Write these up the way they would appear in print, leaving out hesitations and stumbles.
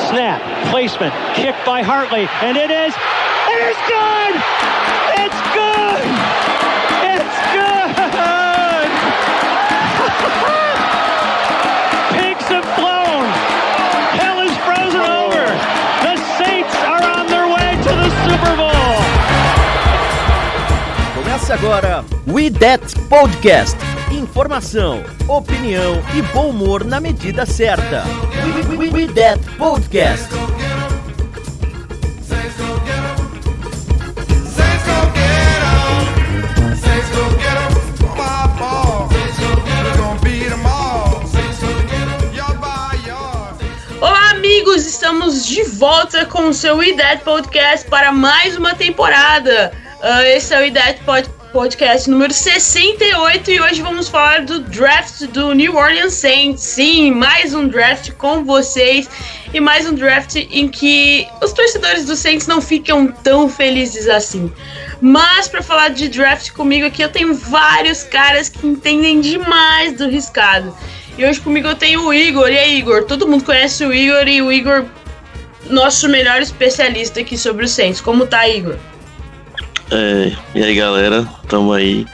Snap, placement, kick by Hartley, and it is good! It's good! It's good! Pigs have flown! Hell is frozen over! The Saints are on their way to the Super Bowl! Começa agora We Dat Podcast. Informação, opinião e bom humor na medida certa. We Dat Podcast. Olá, amigos! Estamos de volta com o seu We Dat Podcast para mais uma temporada. Esse é o We Dat Podcast número 68 e hoje vamos falar do draft do New Orleans Saints. Sim, mais um draft com vocês e mais um draft em que os torcedores do Saints não ficam tão felizes assim. Mas para falar de draft comigo aqui eu tenho vários caras que entendem demais do riscado. E hoje comigo eu tenho o Higor. E aí, Higor? Todo mundo conhece o Higor e o Higor, nosso melhor especialista aqui sobre o Saints. Como tá, Higor? E aí, galera, tamo aí.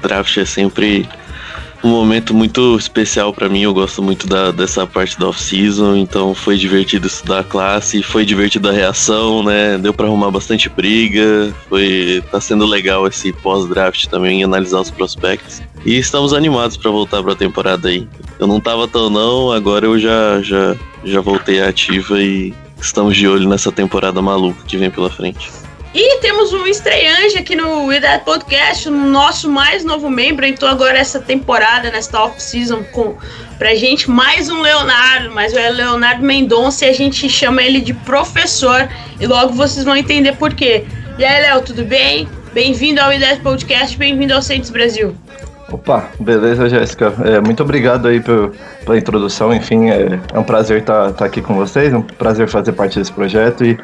Draft é sempre um momento muito especial pra mim. Eu gosto muito dessa parte da off-season, então foi divertido estudar a classe, foi divertido a reação, né? Deu pra arrumar bastante briga, tá sendo legal esse pós-draft também, analisar os prospects. E estamos animados pra voltar pra temporada aí. Eu não tava tão não, agora eu já voltei à ativa e estamos de olho nessa temporada maluca que vem pela frente. E temos um estreante aqui no We Dat Podcast, o nosso mais novo membro, entrou agora essa temporada, nesta off-season, pra gente, mais um Leonardo, mas é Leonardo Mendonça e a gente chama ele de professor, e logo vocês vão entender por quê. E aí, Léo, tudo bem? Bem-vindo ao We Dat Podcast, bem-vindo ao Saints Brasil. Opa, beleza, Jéssica. Muito obrigado aí pela introdução, enfim, é um prazer estar aqui com vocês, é um prazer fazer parte desse projeto e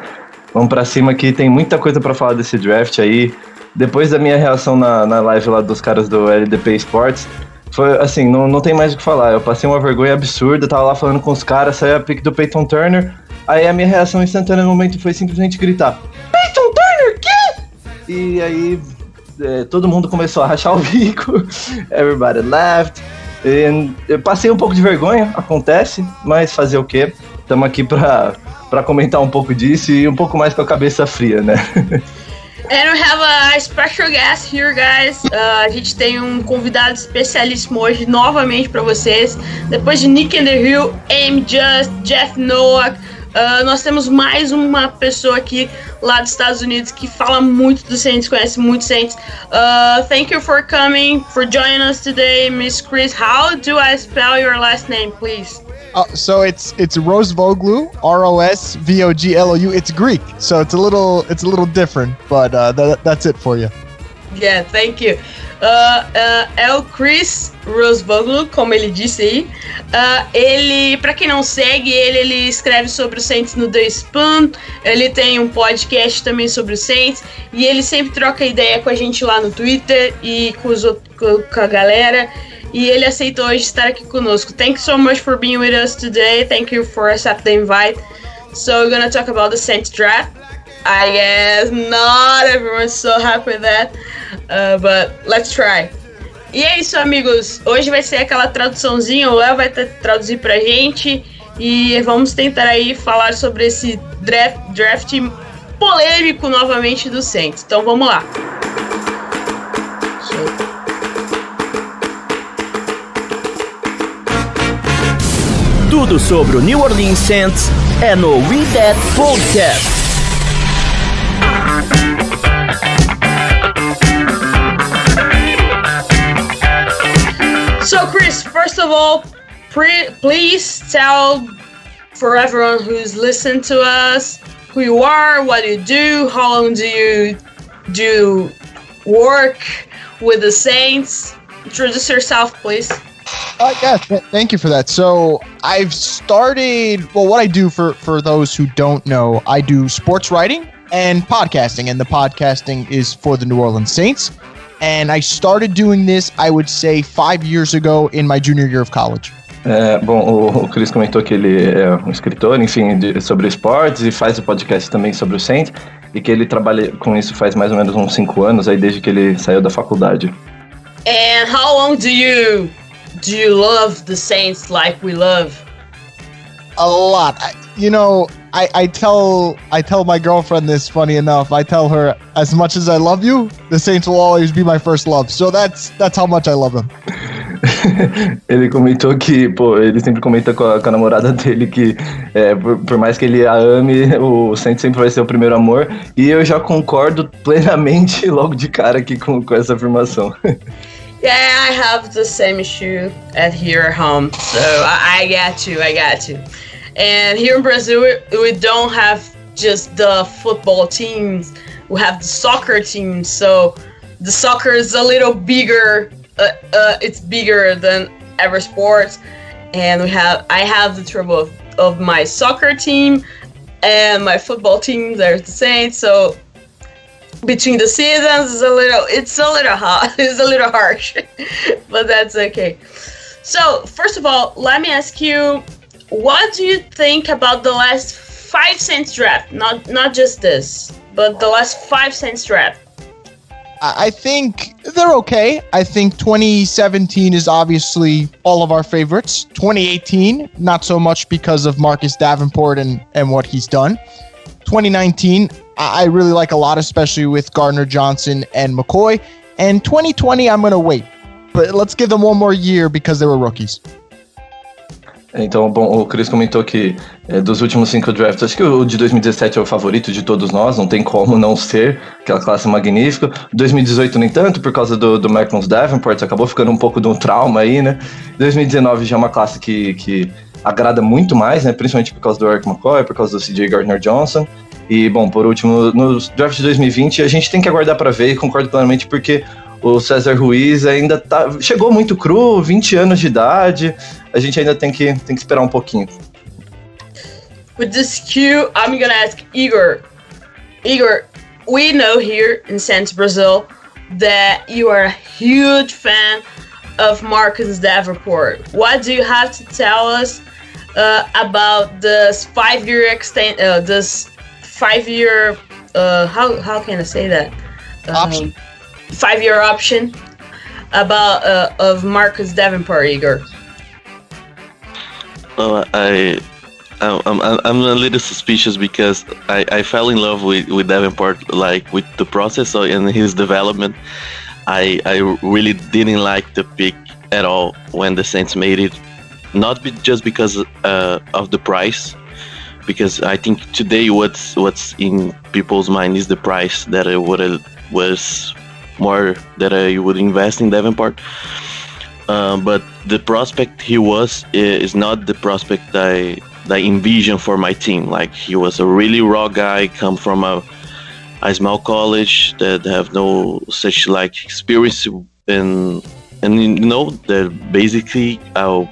vamos pra cima que tem muita coisa pra falar desse draft aí. Depois da minha reação na live lá dos caras do LDP Sports, foi assim, não tem mais o que falar. Eu passei uma vergonha absurda, tava lá falando com os caras, saiu a pick do Peyton Turner, aí a minha reação instantânea no momento foi simplesmente gritar: Peyton Turner, quê? E aí todo mundo começou a rachar o bico, everybody laughed. Eu passei um pouco de vergonha, acontece, mas fazer o quê? Estamos aqui pra comentar um pouco disso e um pouco mais com a cabeça fria, né? And we have a special guest here, guys. A gente tem um convidado especialíssimo hoje, novamente pra vocês. Depois de Nick and the Hill, Aim Just, Jeff Nowak, nós temos mais uma pessoa aqui lá dos Estados Unidos que fala muito do Saints, conhece muito Saints. Thank you for coming, for joining us today, Miss Chris. How do I spell your last name, please? So it's Rosvoglou, Rosvoglou. It's Greek, so it's a little different, but that's it for you. Yeah, thank you. É o Chris Rosvoglou, como ele disse aí. Ele, pra quem não segue, ele escreve sobre o Saints no The Spun. Ele tem um podcast também sobre o Saints e ele sempre troca ideia com a gente lá no Twitter e com a galera. E ele aceitou hoje estar aqui conosco. Thank you so much for being with us today. Thank you for accepting the invite. So we're gonna talk about the Saints draft. I guess not everyone's so happy with that, but let's try. E é isso, amigos. Hoje vai ser aquela traduçãozinha. O Léo vai traduzir pra gente e vamos tentar aí falar sobre esse draft polêmico novamente do Saints. Então vamos lá. Tudo sobre o New Orleans Saints é no We Dat Podcast. So, Chris, first of all, please tell for everyone who's listened to us who you are, what you do, how long do you work with the Saints. Introduce yourself, please. Thank you for that. So I've started, what I do for those who don't know, I do sports writing and podcasting, and the podcasting is for the New Orleans Saints. And I started doing this, I would say, 5 years ago in my junior year of college. O Chris comentou que ele é um escritor, enfim, sobre esportes e faz o podcast também sobre o Saints, e que ele trabalha com isso faz mais ou menos uns 5 anos, aí desde que ele saiu da faculdade. And how long do you love the Saints like we love? A lot. I tell my girlfriend this, funny enough. I tell her, as much as I love you, the Saints will always be my first love. So that's how much I love them. Ele comentou que, ele sempre comenta com a namorada dele que, por mais que ele a ame, o Saints sempre vai ser o primeiro amor. E eu já concordo plenamente logo de cara aqui com essa afirmação. Yeah, I have the same issue here at home, so I got you. And here in Brazil, we don't have just the football teams, we have the soccer team, so the soccer is a little bigger, it's bigger than every sport, and I have the trouble of my soccer team and my football team, they're the same, so between the seasons it's a little hot, it's a little harsh, but that's okay. So first of all, let me ask you, what do you think about the last 5 Saints draft? Not just this, but the last 5 Saints draft. I think they're okay. I think 2017 is obviously all of our favorites. 2018, not so much because of Marcus Davenport and what he's done. 2019, I really like a lot, especially with Gardner Johnson and McCoy. And 2020, I'm going to wait. But let's give them one more year because they were rookies. Então, o Chris comentou que dos últimos 5 drafts, acho que o de 2017 é o favorito de todos nós, não tem como não ser, aquela classe magnífica. 2018 nem tanto, por causa do Marcus Davenport, acabou ficando um pouco de um trauma aí, né? 2019 já é uma classe que agrada muito mais, né? Principalmente por causa do Eric McCoy, por causa do CJ Gardner Johnson. E, bom, por último, no draft de 2020, a gente tem que aguardar para ver, e concordo plenamente, porque o César Ruiz ainda chegou muito cru, 20 anos de idade, a gente ainda tem que esperar um pouquinho. With this cue, I'm gonna ask Higor. Higor, we know here in Santos, Brazil, that you are a huge fan of Marcus Davenport. What do you have to tell us about this 5-year extent? This 5-year, how can I say that? Option. 5-year option about of Marcus Davenport, Higor. I'm a little suspicious because I fell in love with Davenport, like with the process and his development. I really didn't like the pick at all when the Saints made it, not just because of the price, because I think today what's in people's mind is the price that it was more that I would invest in Davenport. But the prospect he is not the prospect I envision for my team. Like, he was a really raw guy, come from a small college that have no such like experience, and they're basically a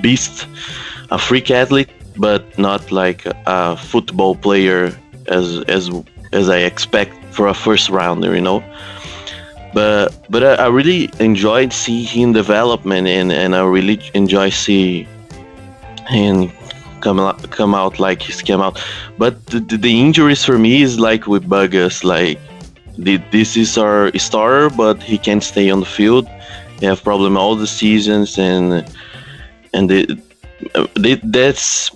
beast, a freak athlete, but not like a football player as I expect for a first rounder, But I really enjoyed seeing him development, and I really enjoy see him come out like he's come out. But the injuries for me is like with bug us. Like, this is our starter, but he can't stay on the field. He have problem all the seasons, and that's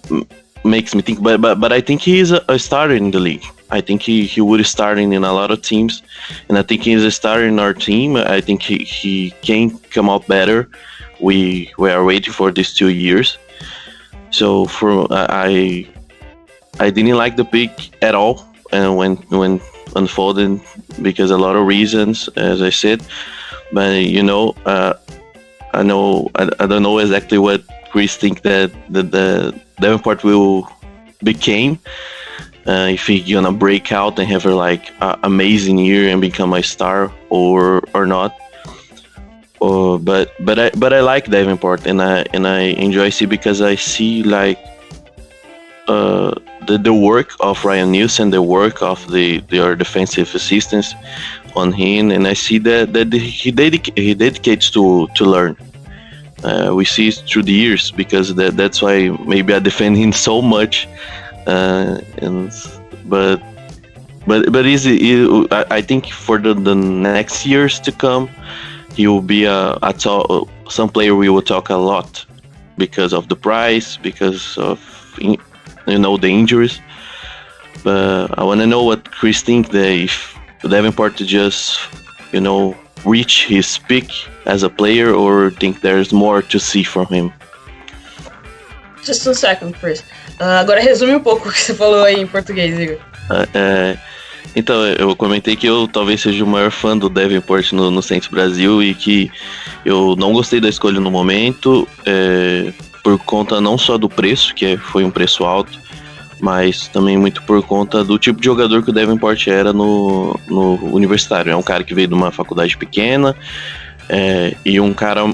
makes me think. But I think he is a starter in the league. I think he would start in a lot of teams, and I think he's a starter in our team. I think he can come out better. We are waiting for these 2 years. So I didn't like the pick at all, and when unfolding, because a lot of reasons, as I said. But I don't know exactly what Chris think that the Davenport will become. If he gonna break out and have a amazing year and become a star or not. But I like Davenport, and I enjoy see because I see like the work of Ryan Nielsen, the work of their defensive assistants on him, and I see that he dedicates to learn. We see it through the years because that's why maybe I defend him so much, but I think for the next years to come, he will be some player we will talk a lot because of the price, because of the injuries. But I want to know what Chris thinks, that if Davenport just reach his peak as a player, or think there's more to see from him. Just a second, Chris. Agora resume um pouco o que você falou aí em português, Igor. Então, eu comentei que eu talvez seja o maior fã do Davenport no Saints Brasil, e que eu não gostei da escolha no momento, por conta não só do preço, que foi um preço alto, mas também muito por conta do tipo de jogador que o Davenport era no universitário. É um cara que veio de uma faculdade pequena, e um cara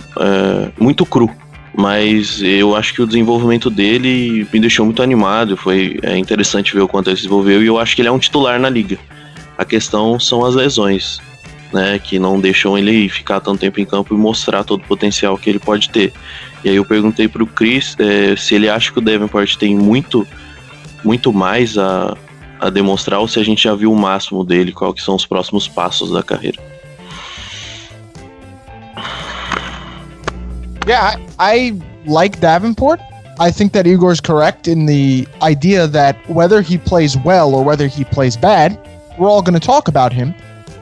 muito cru, mas eu acho que o desenvolvimento dele me deixou muito animado. Foi interessante ver o quanto ele se desenvolveu, e eu acho que ele é um titular na liga. A questão são as lesões, né, que não deixam ele ficar tanto tempo em campo e mostrar todo o potencial que ele pode ter. E aí eu perguntei pro Chris se ele acha que o Davenport tem muito mais a demonstrar, ou se a gente já viu o máximo dele, qual que são os próximos passos da carreira. Yeah, I like Davenport. I think that Igor's correct in the idea that whether he plays well or whether he plays bad, we're all going to talk about him.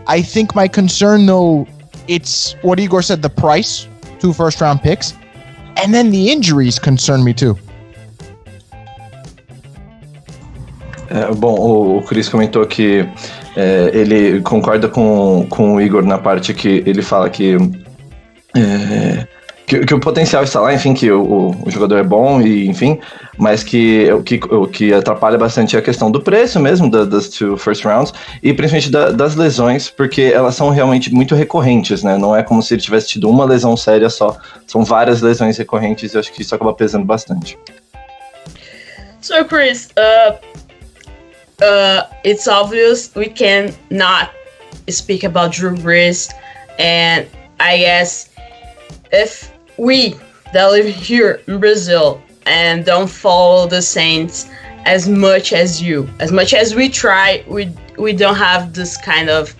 I think my concern, though, it's what Igor said, the price, 2 first-round picks, and then the injuries concern me too. Bom, o Chris comentou que ele concorda com o Igor na parte que ele fala que o potencial está lá, enfim, que o jogador é bom, e enfim, mas que o que atrapalha bastante é a questão do preço mesmo das 2 first rounds, e principalmente das lesões, porque elas são realmente muito recorrentes, né? Não é como se ele tivesse tido uma lesão séria só, são várias lesões recorrentes, e eu acho que isso acaba pesando bastante. So, Chris, it's obvious we cannot speak about Drew Brees, and I guess if we that live here in Brazil and don't follow the Saints as much as we try, we don't have this kind of,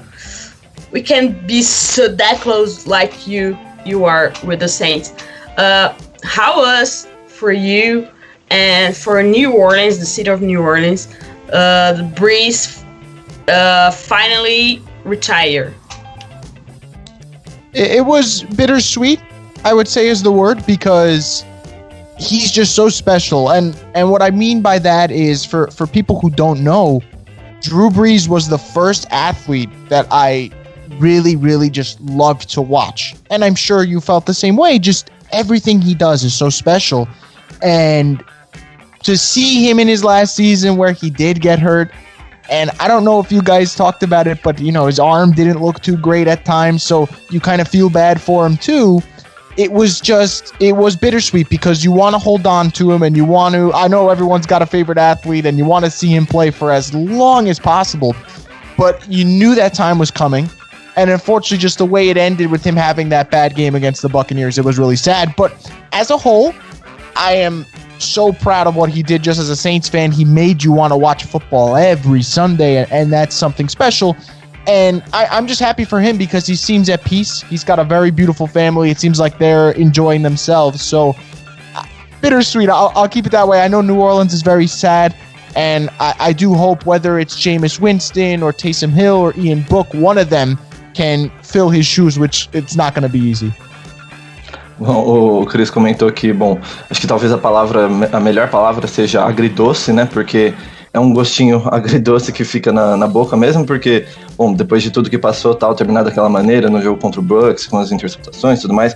we can't be so that close like you are with the Saints. How was for you and for New Orleans, the city of New Orleans, the Brees finally retire? It was bittersweet, I would say is the word, because he's just so special. And what I mean by that is, for people who don't know, Drew Brees was the first athlete that I really, really just loved to watch. And I'm sure you felt the same way. Just everything he does is so special. And to see him in his last season where he did get hurt, and I don't know if you guys talked about it, but his arm didn't look too great at times, so you kind of feel bad for him too. It was bittersweet, because you want to hold on to him, and I know everyone's got a favorite athlete and you want to see him play for as long as possible, but you knew that time was coming. And unfortunately, just the way it ended with him having that bad game against the Buccaneers, it was really sad. But as a whole, I am so proud of what he did. Just as a Saints fan, he made you want to watch football every Sunday, and that's something special. And I'm just happy for him, because he seems at peace. He's got a very beautiful family. It seems like they're enjoying themselves. So bittersweet. I'll keep it that way. I know New Orleans is very sad, and I do hope, whether it's Jameis Winston or Taysom Hill or Ian Book, one of them can fill his shoes, which it's not going to be easy. Bom, o Chris comentou que, acho que talvez a melhor palavra seja agridoce, né? Porque é um gostinho agridoce que fica na boca mesmo, porque, depois de tudo que passou, terminar daquela maneira no jogo contra o Bucks, com as interceptações e tudo mais,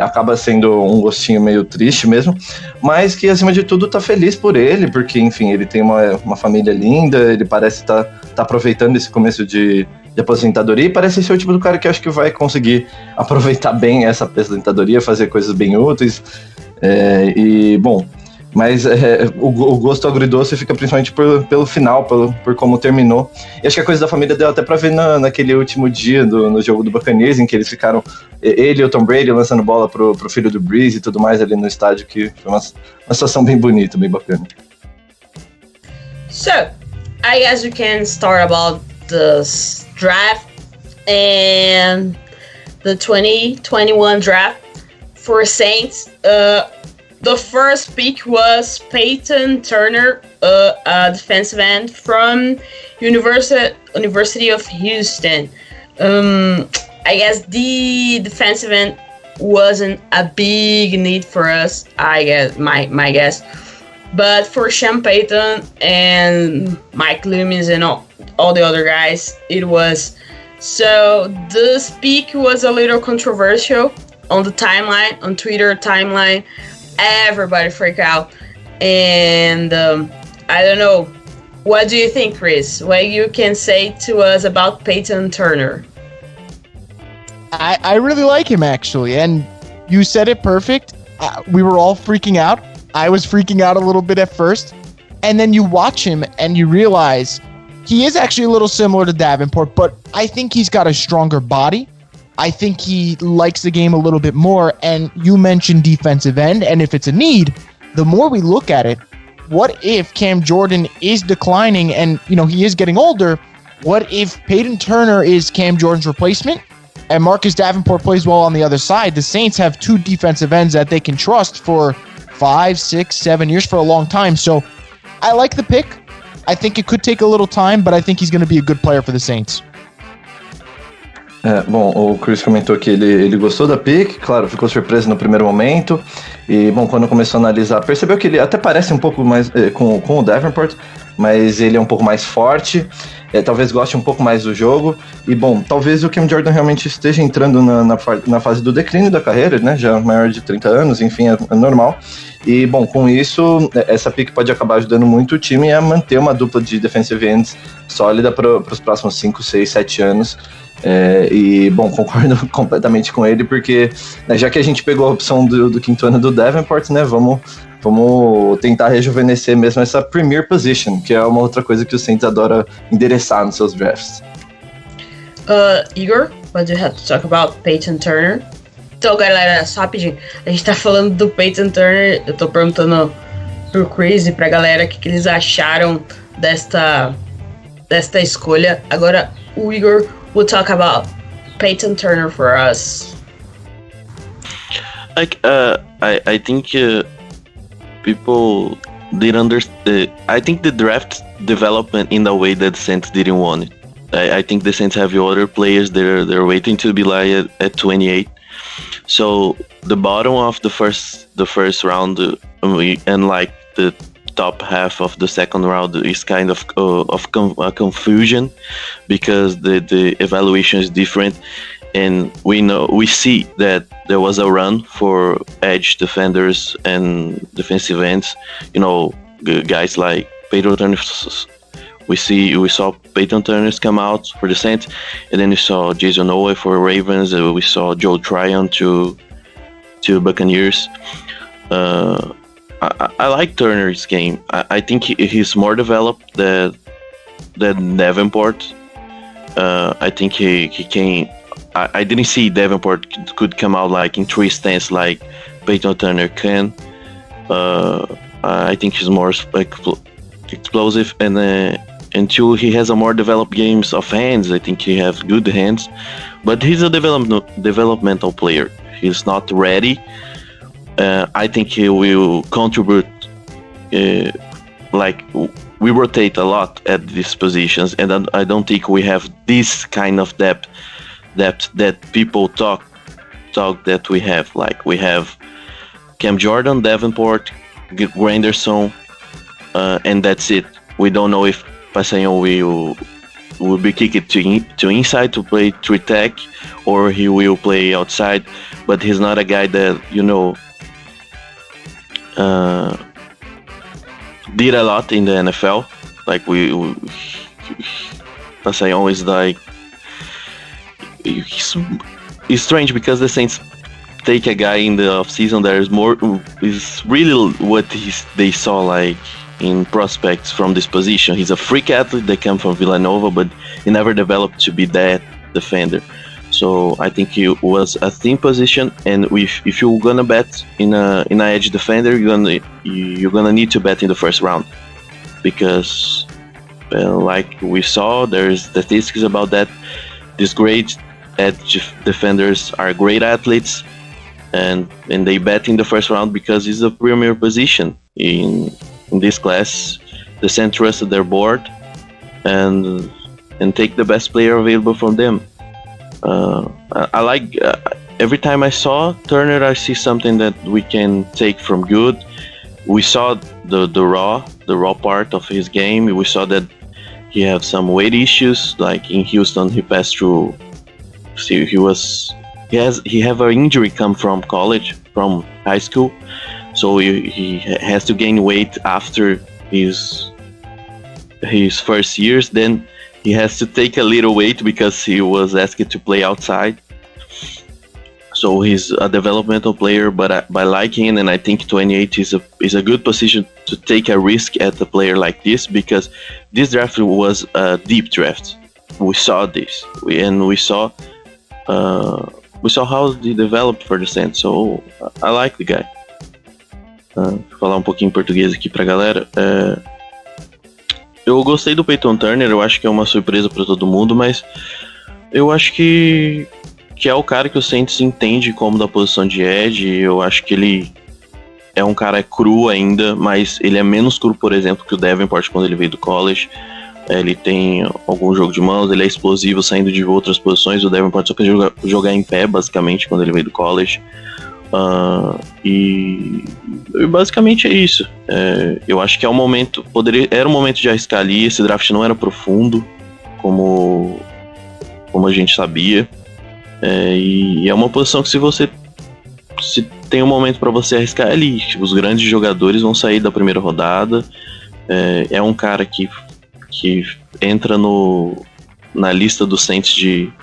acaba sendo um gostinho meio triste mesmo, mas que, acima de tudo, tá feliz por ele, porque, enfim, ele tem uma família linda, ele parece tá aproveitando esse começo de de aposentadoria, e parece ser o tipo do cara que acho que vai conseguir aproveitar bem essa aposentadoria, fazer coisas bem úteis, mas o gosto agridoce fica principalmente pelo final, por como terminou. E acho que a coisa da família deu até pra ver naquele último dia no jogo do Buccaneers, em que eles ficaram, ele e o Tom Brady lançando bola pro filho do Breeze e tudo mais ali no estádio, que foi uma situação bem bonita, bem bacana. So, I guess we can start about this draft and the 2021 draft for Saints. The first pick was Peyton Turner, a defensive end from University of Houston. I guess the defensive end wasn't a big need for us, I guess, my guess. But for Sean Payton and Mike Loomis and all the other guys, it was. So this pick was a little controversial on the timeline, on Twitter timeline. Everybody freak out, and I don't know. What do you think, Chris? What you can say to us about Peyton Turner? I really like him, actually, and you said it perfect. We were all freaking out. I was freaking out a little bit at first, and then you watch him and you realize he is actually a little similar to Davenport, but I think he's got a stronger body. I think he likes the game a little bit more, and you mentioned defensive end, and if it's a need, the more we look at it, what if Cam Jordan is declining and, he is getting older? What if Peyton Turner is Cam Jordan's replacement and Marcus Davenport plays well on the other side? The Saints have two defensive ends that they can trust for 5, 6, 7 years, for a long time. So I like the pick. I think it could take a little time, but I think he's going to be a good player for the Saints. Bom, o Chris comentou que ele gostou da pick, claro, ficou surpreso no primeiro momento, e bom, quando começou a analisar, percebeu que ele até parece um pouco mais com o Davenport, mas ele é um pouco mais forte, talvez goste um pouco mais do jogo, e bom, talvez o Cam Jordan realmente esteja entrando na fase do declínio da carreira, né, já maior de 30 anos, enfim, é normal, e bom, com isso, essa pick pode acabar ajudando muito o time a manter uma dupla de defensive ends sólida para os próximos 5, 6, 7 anos, e bom, concordo completamente com ele, porque já que a gente pegou a opção do quinto ano do Davenport, né, vamos tentar rejuvenescer mesmo essa premier position, que é uma outra coisa que o Saints adora endereçar nos seus drafts. Igor, what do you have to talk about Peyton Turner? Então, galera, só rapidinho, a gente tá falando do Peyton Turner, eu tô perguntando pro Chris e pra galera o que eles acharam desta escolha. Agora, o Igor will talk about Peyton Turner for us. I think people didn't understand. I think the draft development in the way that the Saints didn't want it. I think the Saints have other players. They're waiting to be like at 28. So the bottom of the first round and like the top half of the second round is kind of confusion, because the evaluation is different, and we see that there was a run for edge defenders and defensive ends, guys like Peyton Turner. We saw Peyton Turner come out for the Saints, and then we saw Jason Owe for Ravens. We saw Joe Tryon to Buccaneers. I like Turner's game. I think he's more developed than Davenport. I think he can. I didn't see Davenport could come out like in 3 stands like Peyton Turner can. I think he's more explosive, and until he has a more developed games of hands, I think he has good hands. But he's a developmental player. He's not ready. I think he will contribute. Like we rotate a lot at these positions, and I don't think we have this kind of depth that people talk that we have. Like we have Cam Jordan, Davenport, Granderson, and that's it. We don't know if Passanho will be kicked to inside to play 3-tech, or he will play outside. But he's not a guy that did a lot in the NFL. Like Passanho is like it's strange because the Saints take a guy in the offseason that is really what they saw like in prospects from this position. He's a freak athlete that came from Villanova, but he never developed to be that defender. So I think he was a thin position, and if you're gonna bet in a edge defender, you're gonna need to bet in the first round, because like we saw, there's statistics about that. These great edge defenders are great athletes, and they bet in the first round because it's a premier position in this class. The Saints trusted their board and take the best player available from them. I like every time I saw Turner, I see something that we can take from good. We saw the raw part of his game. We saw that he had some weight issues. Like in Houston, he passed through. See, he have an injury come from college, from high school, so he has to gain weight after his first years. Then he has to take a little weight because he was asked to play outside. So he's a developmental player, but I like him, and I think 28 is a good position to take a risk at a player like this, because this draft was a deep draft. We saw this, we saw how he developed for the Saints. So I like the guy. Vou falar um pouquinho em português aqui pra galera. Eu gostei do Peyton Turner, eu acho que é uma surpresa para todo mundo, mas eu acho que é o cara que o Saints entende como da posição de edge. Eu acho que ele é um cara cru ainda, mas ele é menos cru, por exemplo, que o Davenport quando ele veio do college. Ele tem algum jogo de mãos, ele é explosivo saindo de outras posições. O Davenport só quer jogar em pé, basicamente, quando ele veio do college. E basicamente é isso. Eu acho que é um momento, era um momento de arriscar ali. Esse draft não era profundo, como a gente sabia. E é uma posição que se tem um momento para você arriscar ali. Os grandes jogadores vão sair da primeira rodada. É um cara que entra na lista do Saints de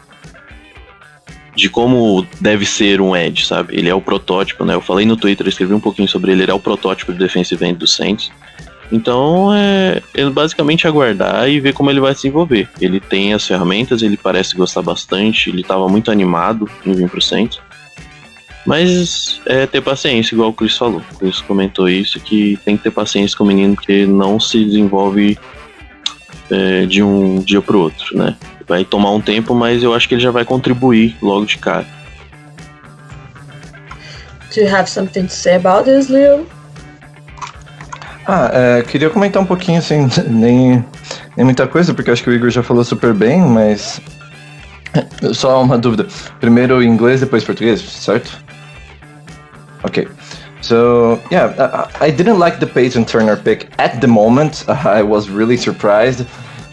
como deve ser um edge, sabe? Ele é o protótipo, né? Eu falei no Twitter, eu escrevi um pouquinho sobre ele. Ele é o protótipo de defensive end do Saints. Então é basicamente aguardar e ver como ele vai se envolver. Ele tem as ferramentas, ele parece gostar bastante, ele estava muito animado em vir pro Saints. Mas ter paciência, igual o Chris falou. O Chris comentou isso, que tem que ter paciência com o menino, porque não se desenvolve de um dia pro outro, né? Vai tomar um tempo, mas eu acho que ele já vai contribuir logo de cara. Do you have something to say about this, Leo? Queria comentar um pouquinho, assim, nem muita coisa, porque acho que o Higor já falou super bem, mas só uma dúvida. Primeiro inglês, depois português, certo? Ok. So, yeah, I didn't like the Peyton Turner pick at the moment. I was really surprised.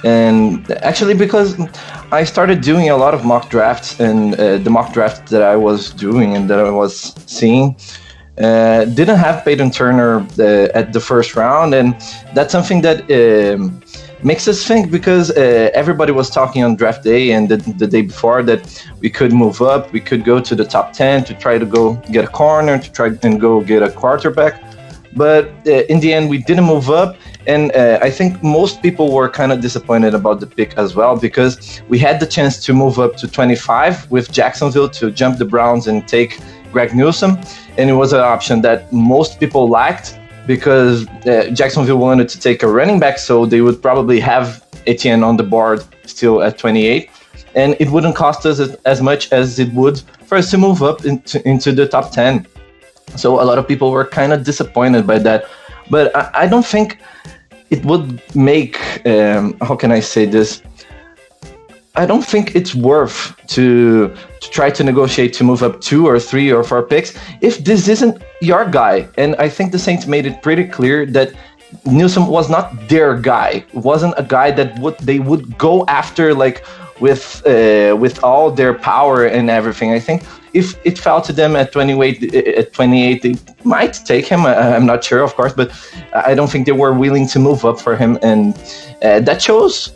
And actually, because I started doing a lot of mock drafts, and the mock draft that I was doing and that I was seeing didn't have Peyton Turner at the first round. And that's something that makes us think, because everybody was talking on draft day and the day before that we could move up, we could go to the top 10 to try to go get a corner, to try and go get a quarterback. But in the end, we didn't move up. And I think most people were kind of disappointed about the pick as well, because we had the chance to move up to 25 with Jacksonville to jump the Browns and take Greg Newsome. And it was an option that most people liked, because Jacksonville wanted to take a running back, so they would probably have Etienne on the board still at 28. And it wouldn't cost us as much as it would for us to move up into the top 10. So a lot of people were kind of disappointed by that. But I don't think it would make, how can I say this? I don't think it's worth to try to negotiate to move up 2 or 3 or 4 picks if this isn't your guy. And I think the Saints made it pretty clear that Newsome was not their guy. It wasn't a guy that they would go after, like, with all their power and everything. I think if it fell to them at 28, they might take him. I'm not sure, of course, but I don't think they were willing to move up for him, and that shows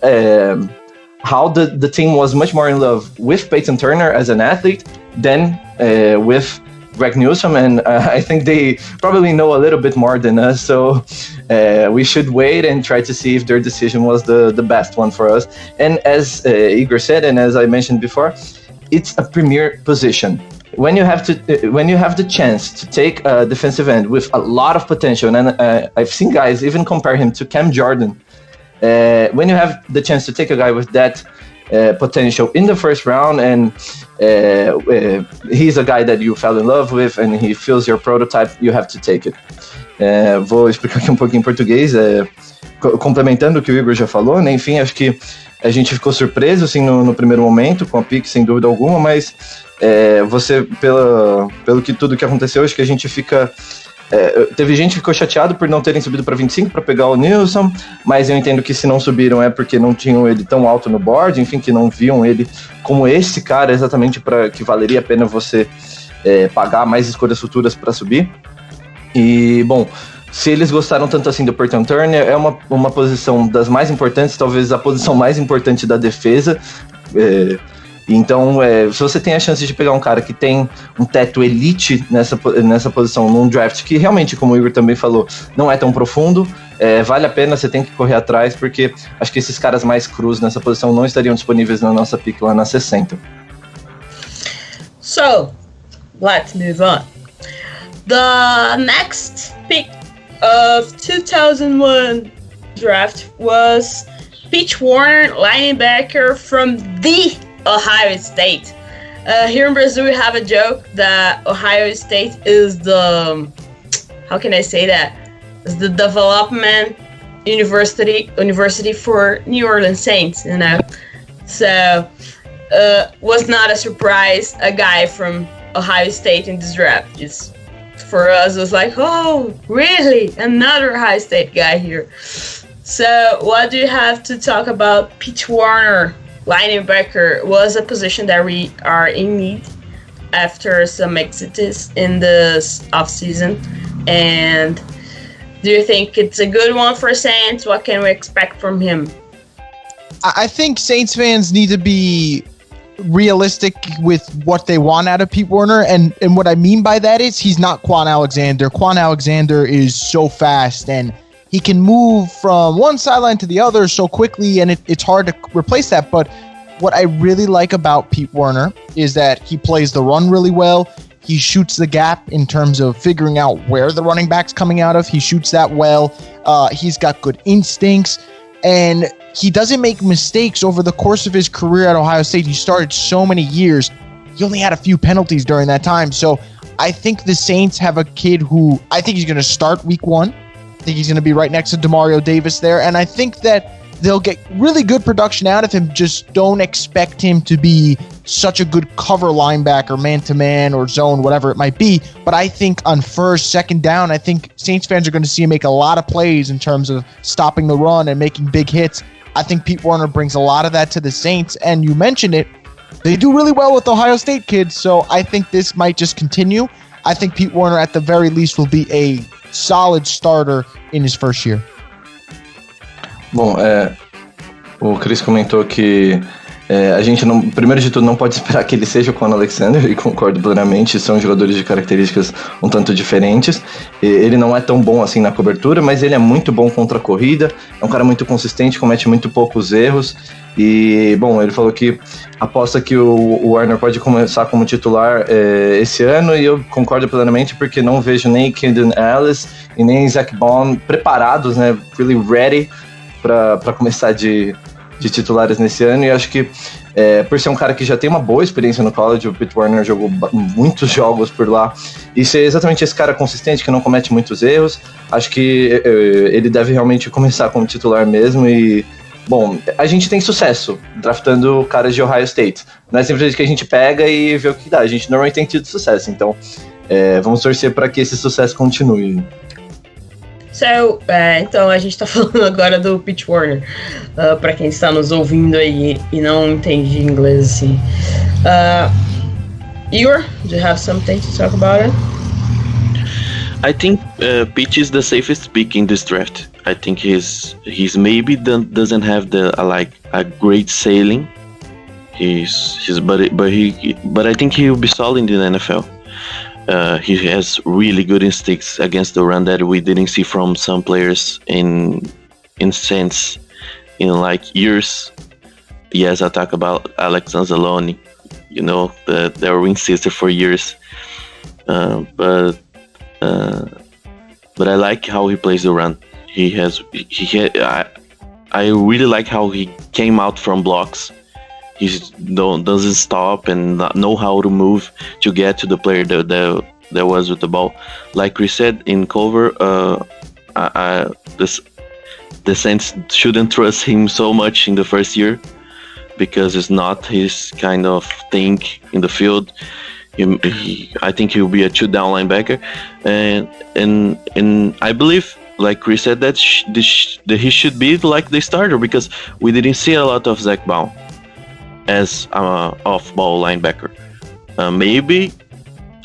how the team was much more in love with Peyton Turner as an athlete than with Greg Newsome, and I think they probably know a little bit more than us, so we should wait and try to see if their decision was the best one for us. And as Higor said, and as I mentioned before, it's a premier position. When you have the chance to take a defensive end with a lot of potential, and I've seen guys even compare him to Cam Jordan. When you have the chance to take a guy with that potential in the first round, and he's a guy that you fell in love with, and he feels your prototype, you have to take it. Vou explicar aqui um pouquinho em português, complementando o que o Higor já falou, né? Enfim, acho que a gente ficou surpreso assim, no primeiro momento com a pick, sem dúvida alguma, mas você, pelo que tudo que aconteceu, acho que a gente fica... teve gente que ficou chateado por não terem subido para 25 para pegar o Nilson, mas eu entendo que se não subiram é porque não tinham ele tão alto no board, enfim, que não viam ele como esse cara exatamente para que valeria a pena você pagar mais escolhas futuras para subir. E, bom, se eles gostaram tanto assim do Peyton Turner, é uma posição das mais importantes, talvez a posição mais importante da defesa. Então, se você tem a chance de pegar um cara que tem um teto elite nessa posição, num draft que realmente, como o Higor também falou, não é tão profundo, vale a pena, você tem que correr atrás, porque acho que esses caras mais crus nessa posição não estariam disponíveis na nossa pick lá na 60. So, let's move on. The next pick of 2001 draft was Peach Warner, linebacker from the Ohio State. Here in Brazil, we have a joke that Ohio State is the, how can I say that? It's the development university for New Orleans Saints, you know. So, was not a surprise, a guy from Ohio State in this draft. It's, for us, it was like, oh, really? Another Ohio State guy here. So, what do you have to talk about Peach Warner? Linebacker was a position that we are in need after some exits in this offseason. And do you think it's a good one for Saints? What can we expect from him? I think Saints fans need to be realistic with what they want out of Pete Werner. And what I mean by that is he's not Quan Alexander. Quan Alexander is so fast and he can move from one sideline to the other so quickly, and it's hard to replace that. But what I really like about Pete Werner is that he plays the run really well. He shoots the gap in terms of figuring out where the running back's coming out of. He shoots that well. He's got good instincts, and he doesn't make mistakes over the course of his career at Ohio State. He started so many years. He only had a few penalties during that time. So I think the Saints have a kid who I think he's going to start week 1. I think he's going to be right next to Demario Davis there. And I think that they'll get really good production out of him. Just don't expect him to be such a good cover linebacker, man-to-man or zone, whatever it might be. But I think on first, second down, I think Saints fans are going to see him make a lot of plays in terms of stopping the run and making big hits. I think Pete Werner brings a lot of that to the Saints. And you mentioned it, they do really well with Ohio State kids. So I think this might just continue. I think Pete Werner, at the very least, will be a solid starter in his first year. Bom, o Chris comentou que a gente, não, primeiro de tudo, não pode esperar que ele seja o Quan Alexander, e concordo plenamente, são jogadores de características um tanto diferentes. Ele não é tão bom assim na cobertura, mas ele é muito bom contra a corrida, é um cara muito consistente, comete muito poucos erros, e, bom, ele falou que aposta que o Warner pode começar como titular esse ano, e eu concordo plenamente, porque não vejo nem Kendon Ellis e nem Zach Bond preparados, né, really ready para começar de titulares nesse ano, e acho que por ser um cara que já tem uma boa experiência no college, o Pete Werner jogou muitos jogos por lá, e ser exatamente esse cara consistente, que não comete muitos erros, acho que ele deve realmente começar como titular mesmo. E, bom, a gente tem sucesso draftando caras de Ohio State, não é simplesmente que a gente pega e vê o que dá, a gente normalmente tem tido sucesso, então vamos torcer para que esse sucesso continue. So, então a gente tá falando agora do Pete Werner, para quem está nos ouvindo aí e não entende inglês assim. Higor, do you have something to talk about it? I think Pete is the safest pick in this draft. I think he's maybe doesn't have a great sailing. But I think he will be solid in the NFL. He has really good instincts against the run that we didn't see from some players in sense in like years. Yes, I talk about Alex Anzalone, the wing sister for years. But I like how he plays the run. I really like how he came out from blocks. He doesn't stop and not know how to move to get to the player that was with the ball. Like we said in cover, the Saints shouldn't trust him so much in the first year because it's not his kind of thing in the field. I think he'll be a 2-down linebacker, and I believe, like Chris said, that he should be like the starter because we didn't see a lot of Zach Baum as off-ball linebacker. Maybe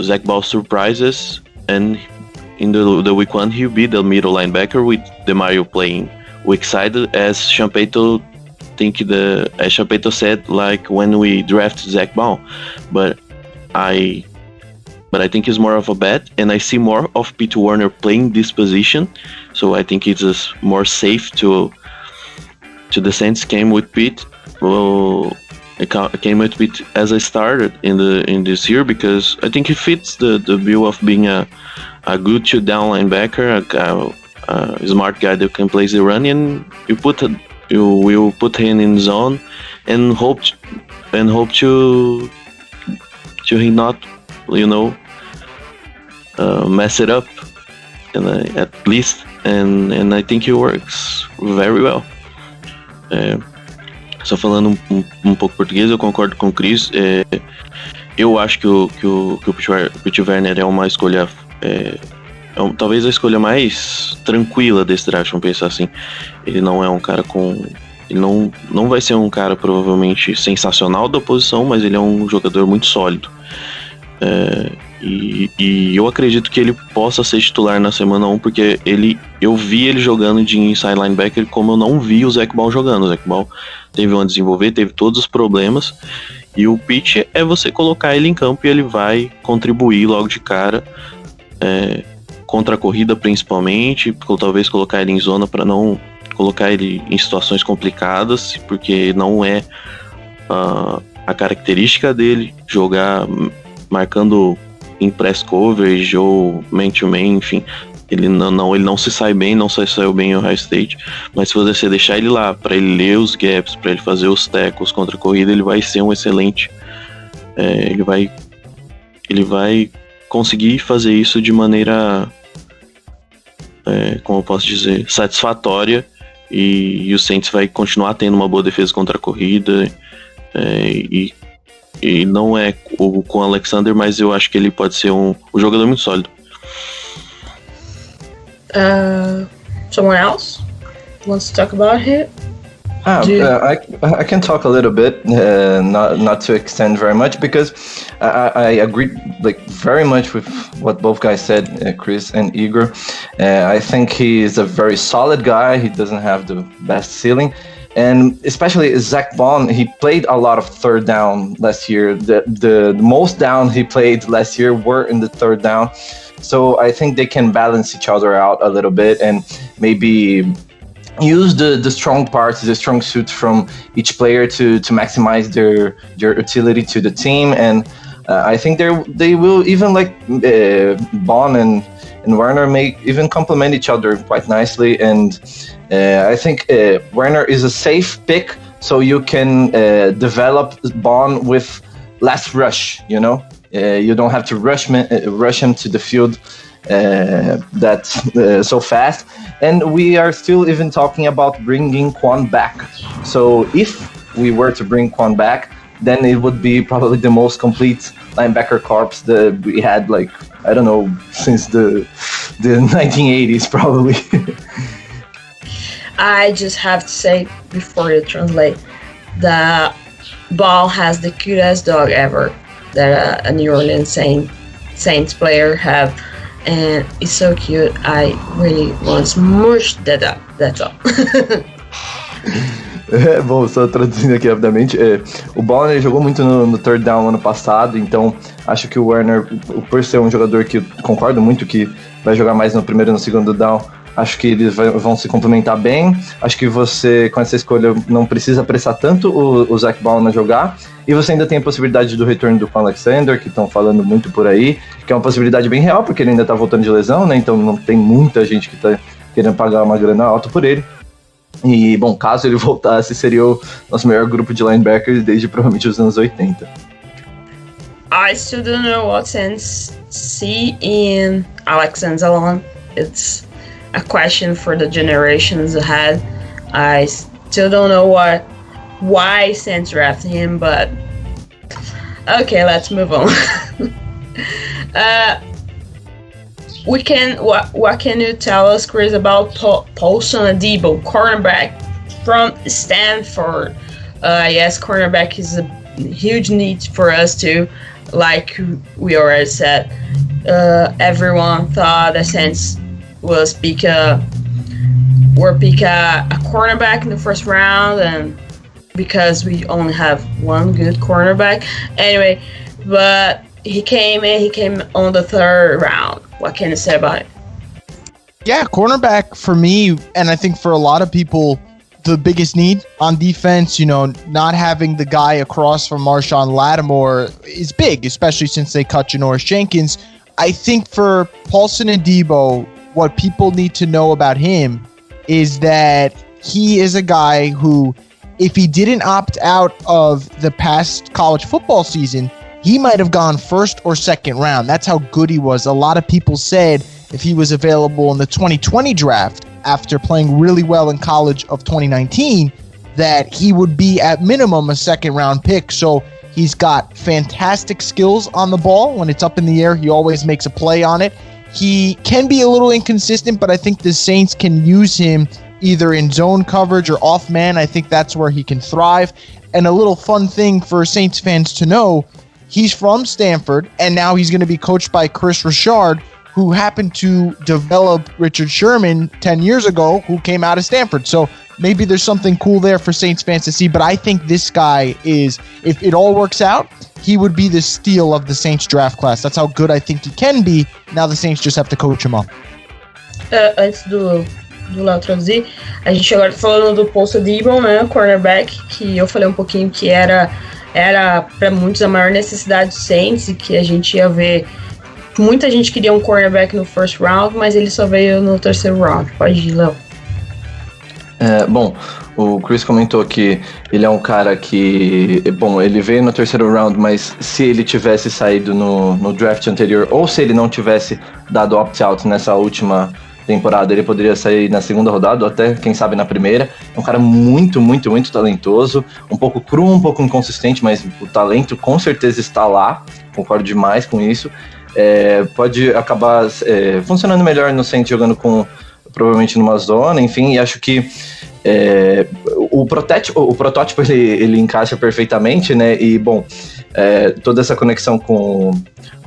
Zach Baum surprises, and in the week 1 he'll be the middle linebacker with DeMario playing weak side, as Champeito said, like when we drafted Zach Baum. But I think it's more of a bet, and I see more of Pete Werner playing this position, so I think it's just more safe to the Saints. Came with Pete. Well, I came with Pete as I started in this year because I think he fits the bill of being a good 2-down linebacker, a smart guy that can play the run, and you will put him in zone and hope to he not mess it up, and at least, and I think he works very well. Só falando um pouco português, eu concordo com o Chris. Eu acho que o Pete Werner é uma escolha, talvez a escolha mais tranquila desse draft, vamos pensar assim. Ele não é um cara ele não vai ser um cara provavelmente sensacional da posição, mas ele é um jogador muito sólido. E eu acredito que ele possa ser titular na semana 1, porque eu vi ele jogando de inside linebacker como eu não vi o Zach Baum jogando. O Zach Baum teve onde desenvolver, teve todos os problemas, e o pitch é você colocar ele em campo e ele vai contribuir logo de cara, contra a corrida principalmente, talvez colocar ele em zona para não colocar ele em situações complicadas, porque não é a característica dele jogar marcando em press coverage ou man-to-man, enfim. Ele não se sai bem, não se saiu bem em Ohio State, mas se você deixar ele lá para ele ler os gaps, para ele fazer os tackles contra a corrida, ele vai ser um excelente, ele vai conseguir fazer isso de maneira, como eu posso dizer, satisfatória, e o Saints vai continuar tendo uma boa defesa contra a corrida, e não é com o Alexander, mas eu acho que ele pode ser um jogador muito sólido. Someone else wants to talk about it? I can talk a little bit, not to extend very much, because I agree very much with what both guys said, Chris and Higor. I think he is a very solid guy. He doesn't have the best ceiling. And especially Zach Baum, he played a lot of 3rd down last year. The most down he played last year were in the 3rd down. So I think they can balance each other out a little bit and maybe use the strong parts, the strong suits from each player to maximize their utility to the team. And I think they will even Baum and Werner may even complement each other quite nicely. And I think Werner is a safe pick, so you can develop Baum with less rush. You don't have to rush him to the field so fast. And we are still even talking about bringing Quan back. So if we were to bring Quan back, then it would be probably the most complete linebacker corps that we had, since the 1980s, probably. I just have to say, before you translate, the ball has the cutest dog ever that a New Orleans Saints player have. and it's so cute. I really want to smush that up. That's all. Bom, só traduzindo aqui rapidamente, o Ballner jogou muito no third down ano passado, então acho que o Werner, por ser um jogador que eu concordo muito que vai jogar mais no primeiro e no segundo down, acho que eles vão se complementar bem. Acho que você, com essa escolha, não precisa apressar tanto o Zach Ballner a jogar, e você ainda tem a possibilidade do retorno do Quan Alexander, que estão falando muito por aí, que é uma possibilidade bem real, porque ele ainda tá voltando de lesão, né, então não tem muita gente que tá querendo pagar uma grana alta por ele. E, bom, caso ele voltasse, seria o nosso melhor grupo de linebackers desde provavelmente os anos 80. I still don't know what sense see in Alexander alone. It's a question for the generations ahead. I still don't know why Saints drafted him, but okay, let's move on. What can you tell us, Chris, about Paulson Adebo, cornerback from Stanford? Yes, cornerback is a huge need for us too. Like we already said, everyone thought the Saints will pick a cornerback in the first round, and because we only have one good cornerback. Anyway, but he came on the third round. What can you say about it? Yeah, cornerback for me, and I think for a lot of people, the biggest need on defense, not having the guy across from Marshawn Lattimore is big, especially since they cut Janoris Jenkins. I think for Paulson Adebo, what people need to know about him is that he is a guy who, if he didn't opt out of the past college football season, he might have gone first or second round. That's how good he was. A lot of people said if he was available in the 2020 draft after playing really well in college of 2019, that he would be at minimum a second round pick. So he's got fantastic skills on the ball. When it's up in the air, he always makes a play on it. He can be a little inconsistent, but I think the Saints can use him either in zone coverage or off man. I think that's where he can thrive. And a little fun thing for Saints fans to know, he's from Stanford, and now he's going to be coached by Chris Richard, who happened to develop Richard Sherman 10 years ago, who came out of Stanford. So maybe there's something cool there for Saints fans to see, but I think this guy is, if it all works out, he would be the steal of the Saints draft class. That's how good I think he can be. Now the Saints just have to coach him up. Antes do Léo traduzir, a gente agora tá falando do Paulson Adebo, né, o cornerback, que eu falei um pouquinho que era para muitos a maior necessidade do Saints, e que a gente ia ver. Muita gente queria um cornerback no first round, mas ele só veio no terceiro round. Pode ir, Léo. Bom, o Chris comentou que ele é um cara que, bom, ele veio no terceiro round, mas se ele tivesse saído no draft anterior, ou se ele não tivesse dado opt-out nessa última temporada, ele poderia sair na segunda rodada, ou até, quem sabe, na primeira. É um cara muito, muito, muito talentoso, um pouco cru, um pouco inconsistente, mas o talento com certeza está lá, concordo demais com isso. Pode acabar funcionando melhor no Saints jogando provavelmente numa zona, enfim, e acho que o protótipo ele encaixa perfeitamente, né, e bom, toda essa conexão com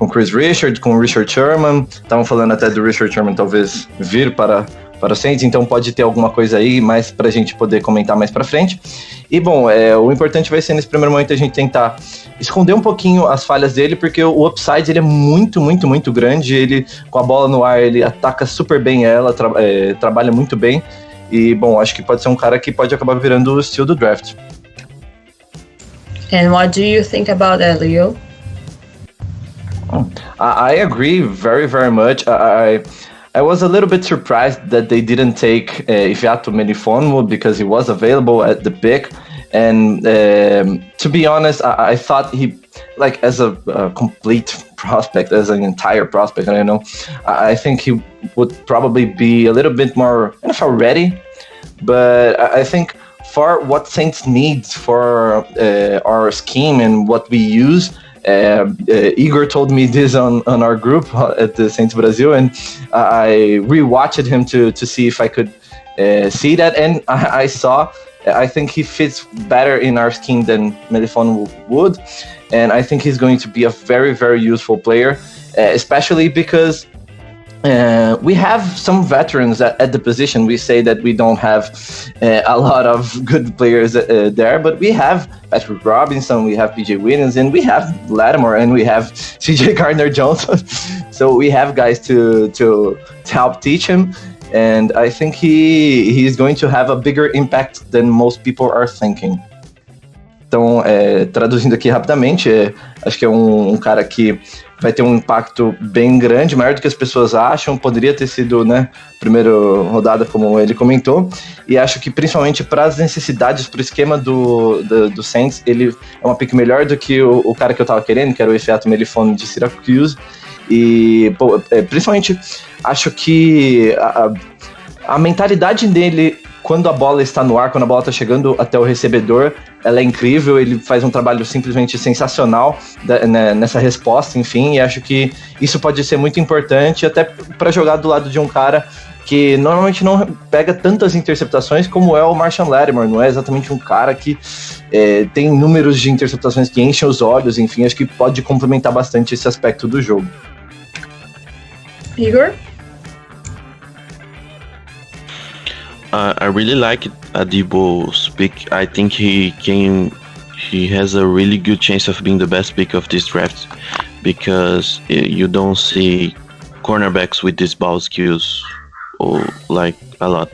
Chris Richard, com o Richard Sherman, estavam falando até do Richard Sherman talvez vir para o Saints, então pode ter alguma coisa aí mais pra gente poder comentar mais pra frente. E bom, o importante vai ser nesse primeiro momento a gente tentar esconder um pouquinho as falhas dele, porque o upside ele é muito, muito, muito grande. Ele, com a bola no ar, ele ataca super bem ela, trabalha muito bem. E bom, acho que pode ser um cara que pode acabar virando o estilo do draft. And what do you think about that, Leo? I agree very, very much. I was a little bit surprised that they didn't take Ifeatu Melifonwu because he was available at the pick. And to be honest, I thought he, like as a complete prospect, as an entire prospect, I don't know, I think he would probably be a little bit more NFL ready. But I think for what Saints needs for our scheme and what we use, Igor told me this on our group at the Saints Brazil, and I rewatched him to see if I could see that, and I saw. I think he fits better in our scheme than Melifonwu would, and I think he's going to be a very, very useful player, especially because we have some veterans at the position. We say that we don't have a lot of good players there, but we have Patrick Robinson, we have PJ Williams, and we have Lattimore, and we have CJ Gardner-Johnson. So we have guys to help teach him, and I think he is going to have a bigger impact than most people are thinking. Então, traduzindo aqui rapidamente, acho que é um cara que vai ter um impacto bem grande, maior do que as pessoas acham. Poderia ter sido, né, primeira rodada, como ele comentou. E acho que, principalmente para as necessidades, para o esquema do Saints, ele é uma pick melhor do que o cara que eu tava querendo, que era o Efeato Melifone de Syracuse. E, principalmente, acho que a mentalidade dele, quando a bola está no ar, quando a bola está chegando até o recebedor, ela é incrível. Ele faz um trabalho simplesmente sensacional nessa resposta, enfim, e acho que isso pode ser muito importante até para jogar do lado de um cara que normalmente não pega tantas interceptações como é o Marshon Lattimore. Não é exatamente um cara que tem números de interceptações que enchem os olhos, enfim, acho que pode complementar bastante esse aspecto do jogo. Higor? I really like Adebo's pick. I think he has a really good chance of being the best pick of this draft, because you don't see cornerbacks with these ball skills like a lot.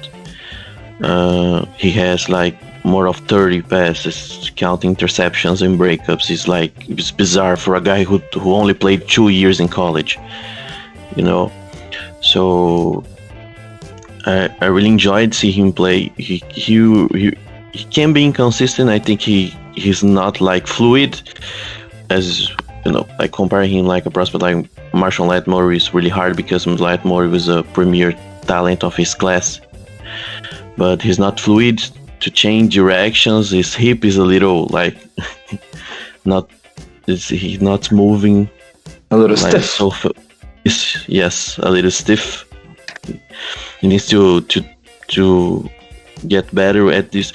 He has like more of 30 passes, counting interceptions and breakups. It's bizarre for a guy who only played 2 years in college, you know. So I really enjoyed seeing him play. He can be inconsistent. I think he's not like fluid, as you know. Like comparing him like a prospect like Marshon Lattimore is really hard, because Lattimore was a premier talent of his class, but he's not fluid to change directions. His hip is a little like he's not moving. A little like, stiff. Yes, a little stiff. He needs to get better at this.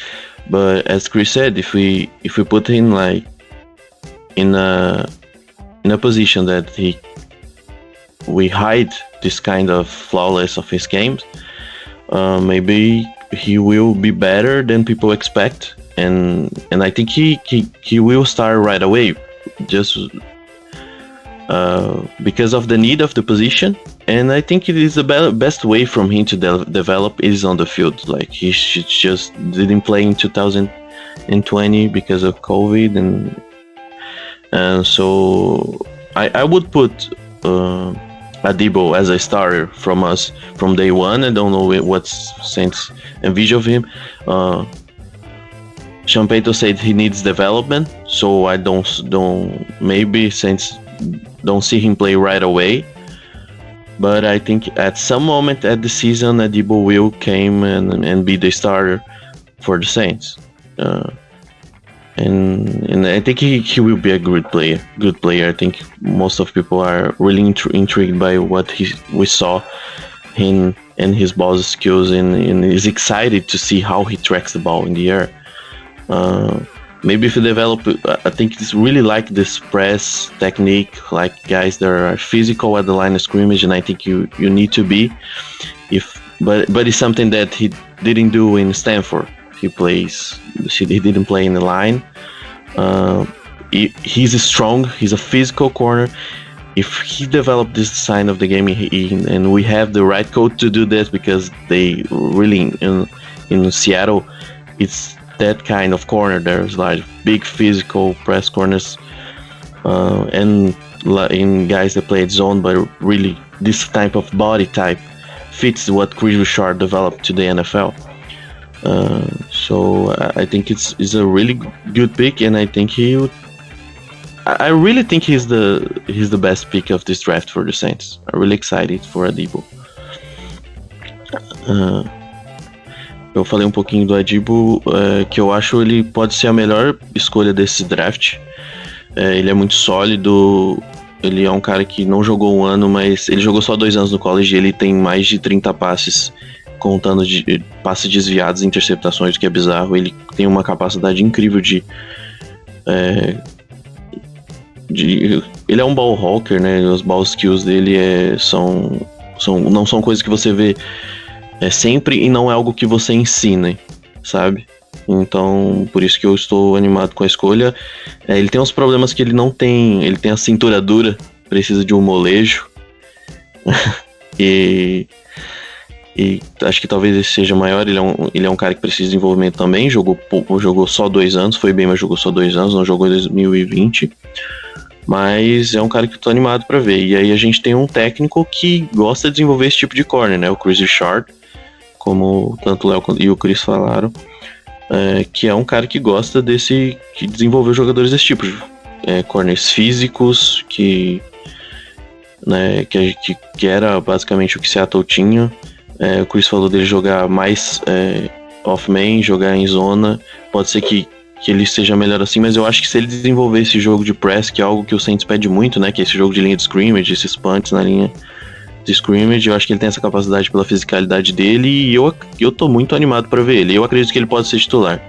But as Chris said, if we put him like in a position that we hide this kind of flawless of his games, maybe he will be better than people expect, and I think he will start right away, just because of the need of the position. And I think it is the best way from him to develop is on the field. Like he just didn't play in 2020 because of COVID, and so I would put Adebo as a starter from us from day one. I don't know what's Saints envision of him. Champeito said he needs development, so I don't maybe Saints don't see him play right away. But I think at some moment at the season, Adebo will come and be the starter for the Saints. And I think he will be a good player. I think most of people are really intrigued by what we saw him and his ball skills, and is excited to see how he tracks the ball in the air. Maybe if you develop, I think it's really like this press technique, like guys that are physical at the line of scrimmage, and I think you need to be. But it's something that he didn't do in Stanford. He didn't play in the line. He's strong. He's a physical corner. If he developed this side of the game, and we have the right coach to do this, because they really in Seattle, it's that kind of corner. There's like big physical press corners, and in guys that play zone, but really this type of body type fits what Chris Richard developed to the NFL. So I think it's a really good pick, and I think I really think he's the best pick of this draft for the Saints. I'm really excited for Adebo. Eu falei um pouquinho do Adebo, que eu acho ele pode ser a melhor escolha desse draft. Ele é muito sólido, ele é um cara que não jogou um ano, mas ele jogou só 2 anos no college, ele tem mais de 30 passes, contando de passes desviados e interceptações, o que é bizarro. Ele tem uma capacidade incrível de ele é um ball hawker, né? Os ball skills dele são Não são coisas que você vê sempre e não é algo que você ensina, sabe? Então, por isso que eu estou animado com a escolha. Ele tem uns problemas que ele não tem. Ele tem a cintura dura, precisa de um molejo. e acho que talvez esse seja maior. Ele é um cara que precisa de desenvolvimento também. Jogou só 2 anos, foi bem, mas jogou só 2 anos, não jogou em 2020. Mas é um cara que eu tô animado pra ver. E aí a gente tem um técnico que gosta de desenvolver esse tipo de corner, né? O Chris Richard, como tanto o Léo e o Chris falaram, que é um cara que gosta que desenvolveu jogadores desse tipo. Corners físicos, que era basicamente o que Seattle tinha. O Chris falou dele jogar mais off-man, jogar em zona. Pode ser que ele seja melhor assim, mas eu acho que se ele desenvolver esse jogo de press, que é algo que o Saints pede muito, né, que é esse jogo de linha de scrimmage, esses punts na linha de scrimmage, eu acho que ele tem essa capacidade pela fisicalidade dele, e eu tô muito animado pra ver ele. Eu acredito que ele pode ser titular.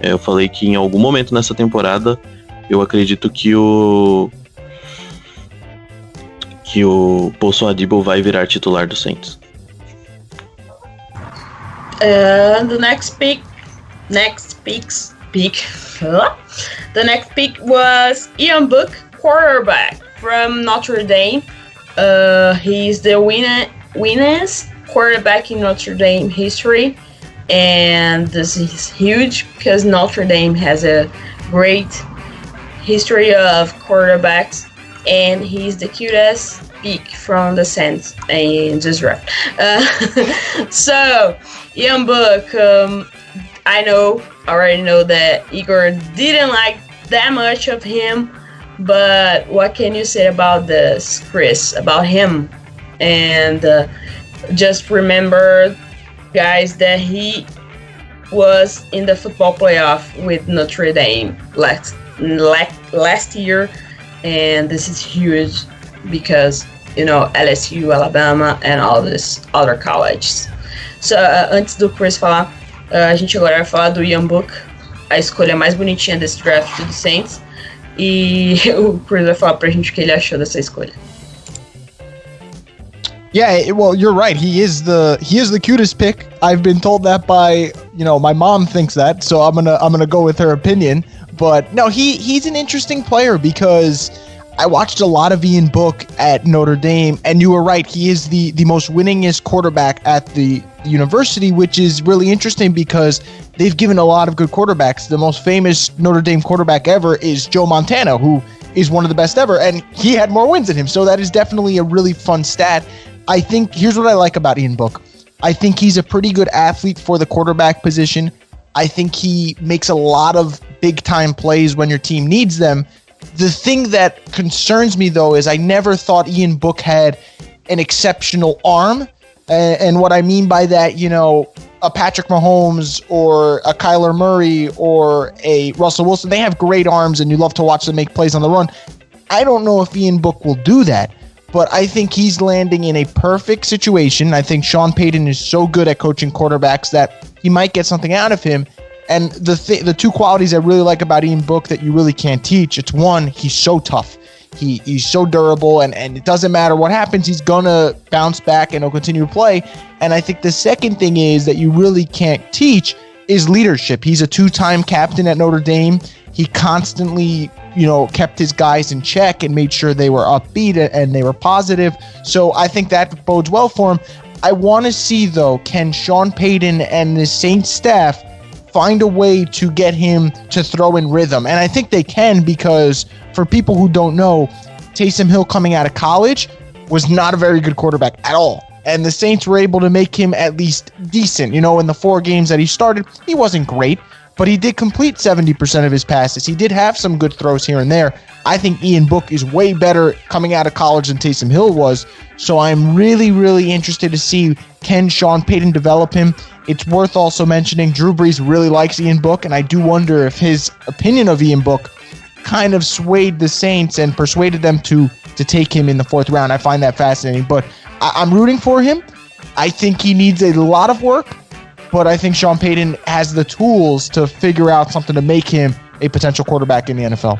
Eu falei que em algum momento nessa temporada eu acredito que o Paulson Adebo vai virar titular do Saints. The next pick was Ian Book, quarterback from Notre Dame. He's the winningest quarterback in Notre Dame history, and this is huge because Notre Dame has a great history of quarterbacks, and he's the cutest pick from the Saints in this draft. So, Ian Book, I already know that Higor didn't like that much of him, but what can you say about this, Chris, about him? And just remember, guys, that he was in the football playoff with Notre Dame last year, and this is huge because, LSU, Alabama, and all these other colleges. So, antes do Chris falar, a gente agora vai falar do Ian Book, a escolha mais bonitinha desse draft do Saints. E o Chris vai falar pra gente o que ele achou dessa escolha. Yeah, well, you're right. He is the cutest pick. I've been told that by, my mom thinks that, so I'm gonna go with her opinion. But no, he's an interesting player because I watched a lot of Ian Book at Notre Dame, and you were right. He is the most winningest quarterback at the university, which is really interesting because they've given a lot of good quarterbacks. The most famous Notre Dame quarterback ever is Joe Montana, who is one of the best ever, and he had more wins than him. So that is definitely a really fun stat. I think here's what I like about Ian Book. I think he's a pretty good athlete for the quarterback position. I think he makes a lot of big time plays when your team needs them. The thing that concerns me, though, is I never thought Ian Book had an exceptional arm. And what I mean by that, a Patrick Mahomes or a Kyler Murray or a Russell Wilson, they have great arms and you love to watch them make plays on the run. I don't know if Ian Book will do that, but I think he's landing in a perfect situation. I think Sean Payton is so good at coaching quarterbacks that he might get something out of him. And the two qualities I really like about Ian Book that you really can't teach, it's one, he's so tough. He's so durable, and it doesn't matter what happens, he's gonna bounce back and he'll continue to play. And I think the second thing is that you really can't teach is leadership. He's a 2-time captain at Notre Dame. He constantly, kept his guys in check and made sure they were upbeat and they were positive. So I think that bodes well for him. I want to see, though, can Sean Payton and the Saints staff find a way to get him to throw in rhythm? And I think they can, because for people who don't know, Taysom Hill coming out of college was not a very good quarterback at all. And the Saints were able to make him at least decent. In the 4 games that he started, he wasn't great, but he did complete 70% of his passes. He did have some good throws here and there. I think Ian Book is way better coming out of college than Taysom Hill was. So I'm really, really interested to see, can Sean Payton develop him? It's worth also mentioning Drew Brees really likes Ian Book, and I do wonder if his opinion of Ian Book kind of swayed the Saints and persuaded them to take him in the 4th round. I find that fascinating, but I'm rooting for him. I think he needs a lot of work, but I think Sean Payton has the tools to figure out something to make him a potential quarterback in the NFL.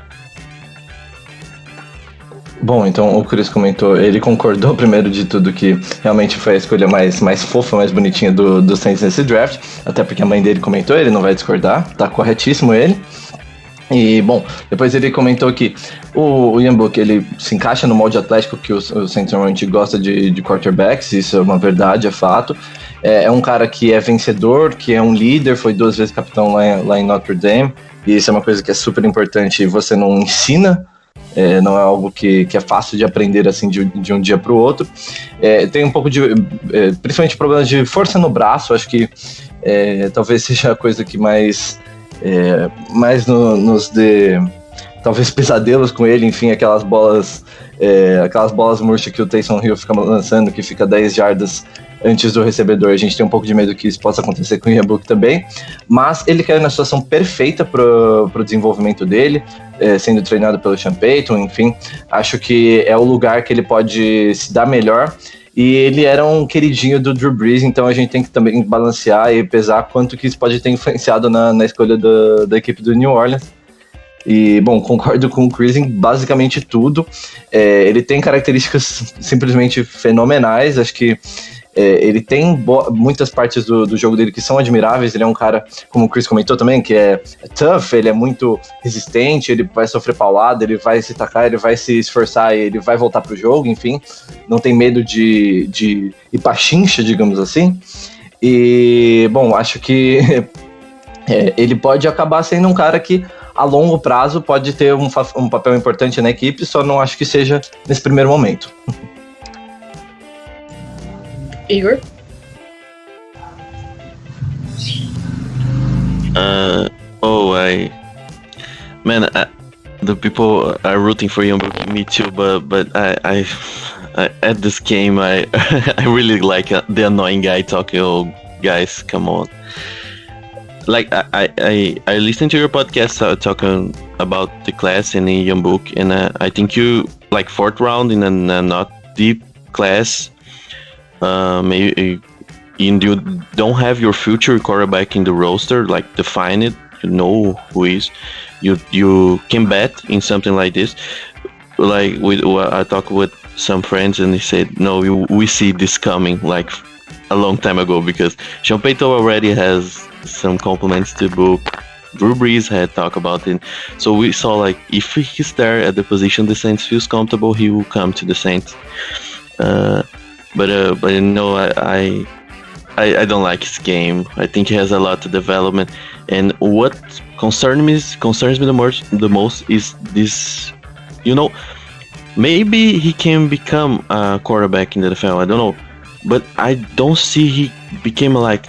Bom, então o Chris comentou, ele concordou primeiro de tudo que realmente foi a escolha mais fofa, mais bonitinha do Saints nesse draft, até porque a mãe dele comentou, ele não vai discordar, tá corretíssimo ele. E, bom, depois ele comentou que o Ian Book, ele se encaixa no molde atlético que o Saints normalmente gosta de quarterbacks, isso é uma verdade, é fato. É um cara que é vencedor, que é um líder, foi 2 vezes capitão lá em Notre Dame, e isso é uma coisa que é super importante e você não ensina, não é algo que é fácil de aprender assim de um dia para o outro. Tem um pouco de, principalmente problemas de força no braço, acho que talvez seja a coisa que mais nos dê talvez pesadelos com ele, enfim, aquelas bolas murchas que o Taysom Hill fica lançando, que fica 10 jardas antes do recebedor. A gente tem um pouco de medo que isso possa acontecer com o Ian Book também, mas ele caiu na situação perfeita pro desenvolvimento dele, sendo treinado pelo Sean Payton, enfim, acho que é o lugar que ele pode se dar melhor. E ele era um queridinho do Drew Brees, então a gente tem que também balancear e pesar quanto que isso pode ter influenciado na escolha da equipe do New Orleans. E, bom, concordo com o Chris em basicamente tudo. Ele tem características simplesmente fenomenais, acho que ele tem muitas partes do jogo dele que são admiráveis. Ele é um cara, como o Chris comentou também, que é tough, ele é muito resistente, ele vai sofrer paulada, ele vai se tacar, ele vai se esforçar, ele vai voltar pro jogo, enfim, não tem medo de ir pra chincha, digamos assim. E, bom, acho que ele pode acabar sendo um cara que a longo prazo pode ter um papel importante na equipe, só não acho que seja nesse primeiro momento. Higor? The people are rooting for you, me too. But I at this game, I really like the annoying guy talking. Oh, guys, come on! Like I listened to your podcast talking about the class in the young book, and I think you like 4th round in a not deep class. Maybe you don't have your future quarterback in the roster, like define it, you know who is. You can bet in something like this. Like I talked with some friends and they said, no, we see this coming like a long time ago, because Sean Payton already has some compliments to book. Drew Brees had talked about it. So we saw like if he's there at the position the Saints feels comfortable, he will come to the Saints. But no, I don't like his game. I think he has a lot of development. And what concerns me the most is this, maybe he can become a quarterback in the NFL. I don't know. But I don't see he became like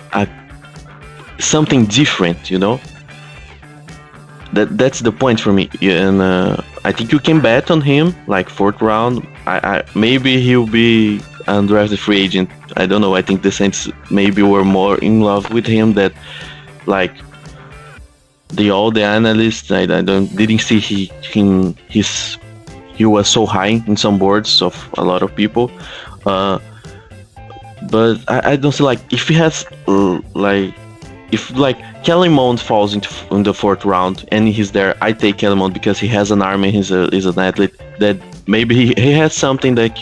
something different, That's the point for me. And I think you can bet on him, like 4th round. Maybe he'll be undrafted free agent. I don't know. I think the Saints maybe were more in love with him that, like, all the analysts. I didn't see he was so high in some boards of a lot of people. But I don't see, like, if he has if Kellen Mond falls in the 4th round and he's there, I take Kellen Mond because he has an arm and he's an athlete that maybe he has something that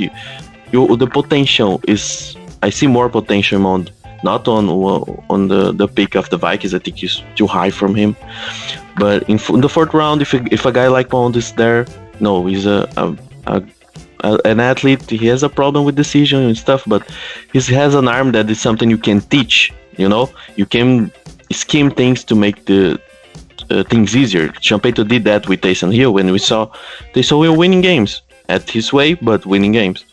the potential is. I see more potential in Mond, not on the pick of the Vikings. I think he's too high from him. But in the 4th round, if a guy like Mond is there, no, he's an athlete. He has a problem with decision and stuff, but he has an arm that is something you can teach. You can scheme things to make the things easier. Sean Payton did that with Taysom Hill when we saw Taysom Hill winning games at his way, but winning games.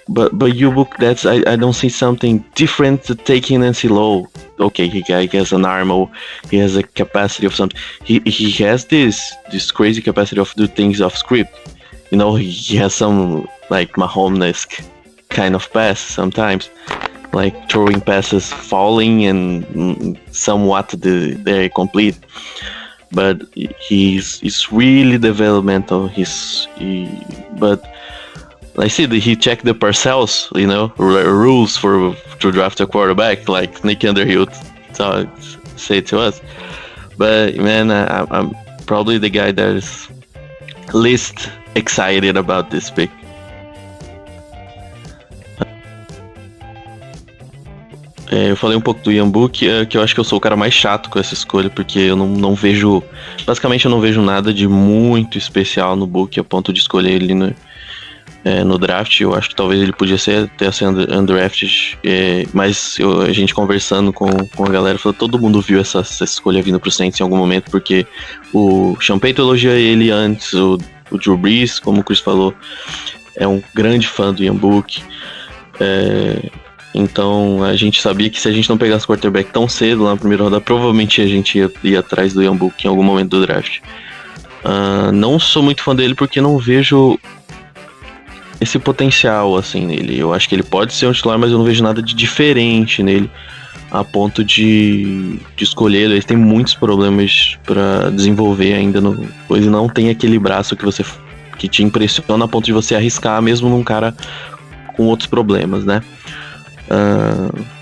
But you book that's I don't see something different to take in NC Low. Okay, he has an arm, or he has a capacity of something. He has this crazy capacity of do things off script. He has some like Mahomes-esque kind of pass sometimes, like throwing passes, falling and somewhat they're complete. But he's really developmental. But I see that he checked the Parcells, rules to draft a quarterback, like Nick Underhill say to us. But man, I'm probably the guy that is least excited about this pick. Eu falei um pouco do Ian Book, que eu acho que eu sou o cara mais chato com essa escolha, porque eu não vejo... Basicamente eu não vejo nada de muito especial no Book, a ponto de escolher ele no draft. Eu acho que talvez ele podia até ser undrafted, mas a gente conversando com a galera, falou, todo mundo viu essa escolha vindo pro Saints em algum momento, porque o Sean Payton elogia ele antes, o Drew Brees, como o Chris falou, é um grande fã do Ian Book. Então a gente sabia que se a gente não pegasse quarterback tão cedo lá na primeira rodada, provavelmente a gente ia atrás do Ian Book em algum momento do draft. Não sou muito fã dele porque não vejo esse potencial assim nele. Eu acho que ele pode ser um titular, mas eu não vejo nada de diferente nele a ponto de escolher. Ele tem muitos problemas para desenvolver ainda, pois não tem aquele braço que te impressiona a ponto de você arriscar mesmo num cara com outros problemas, né?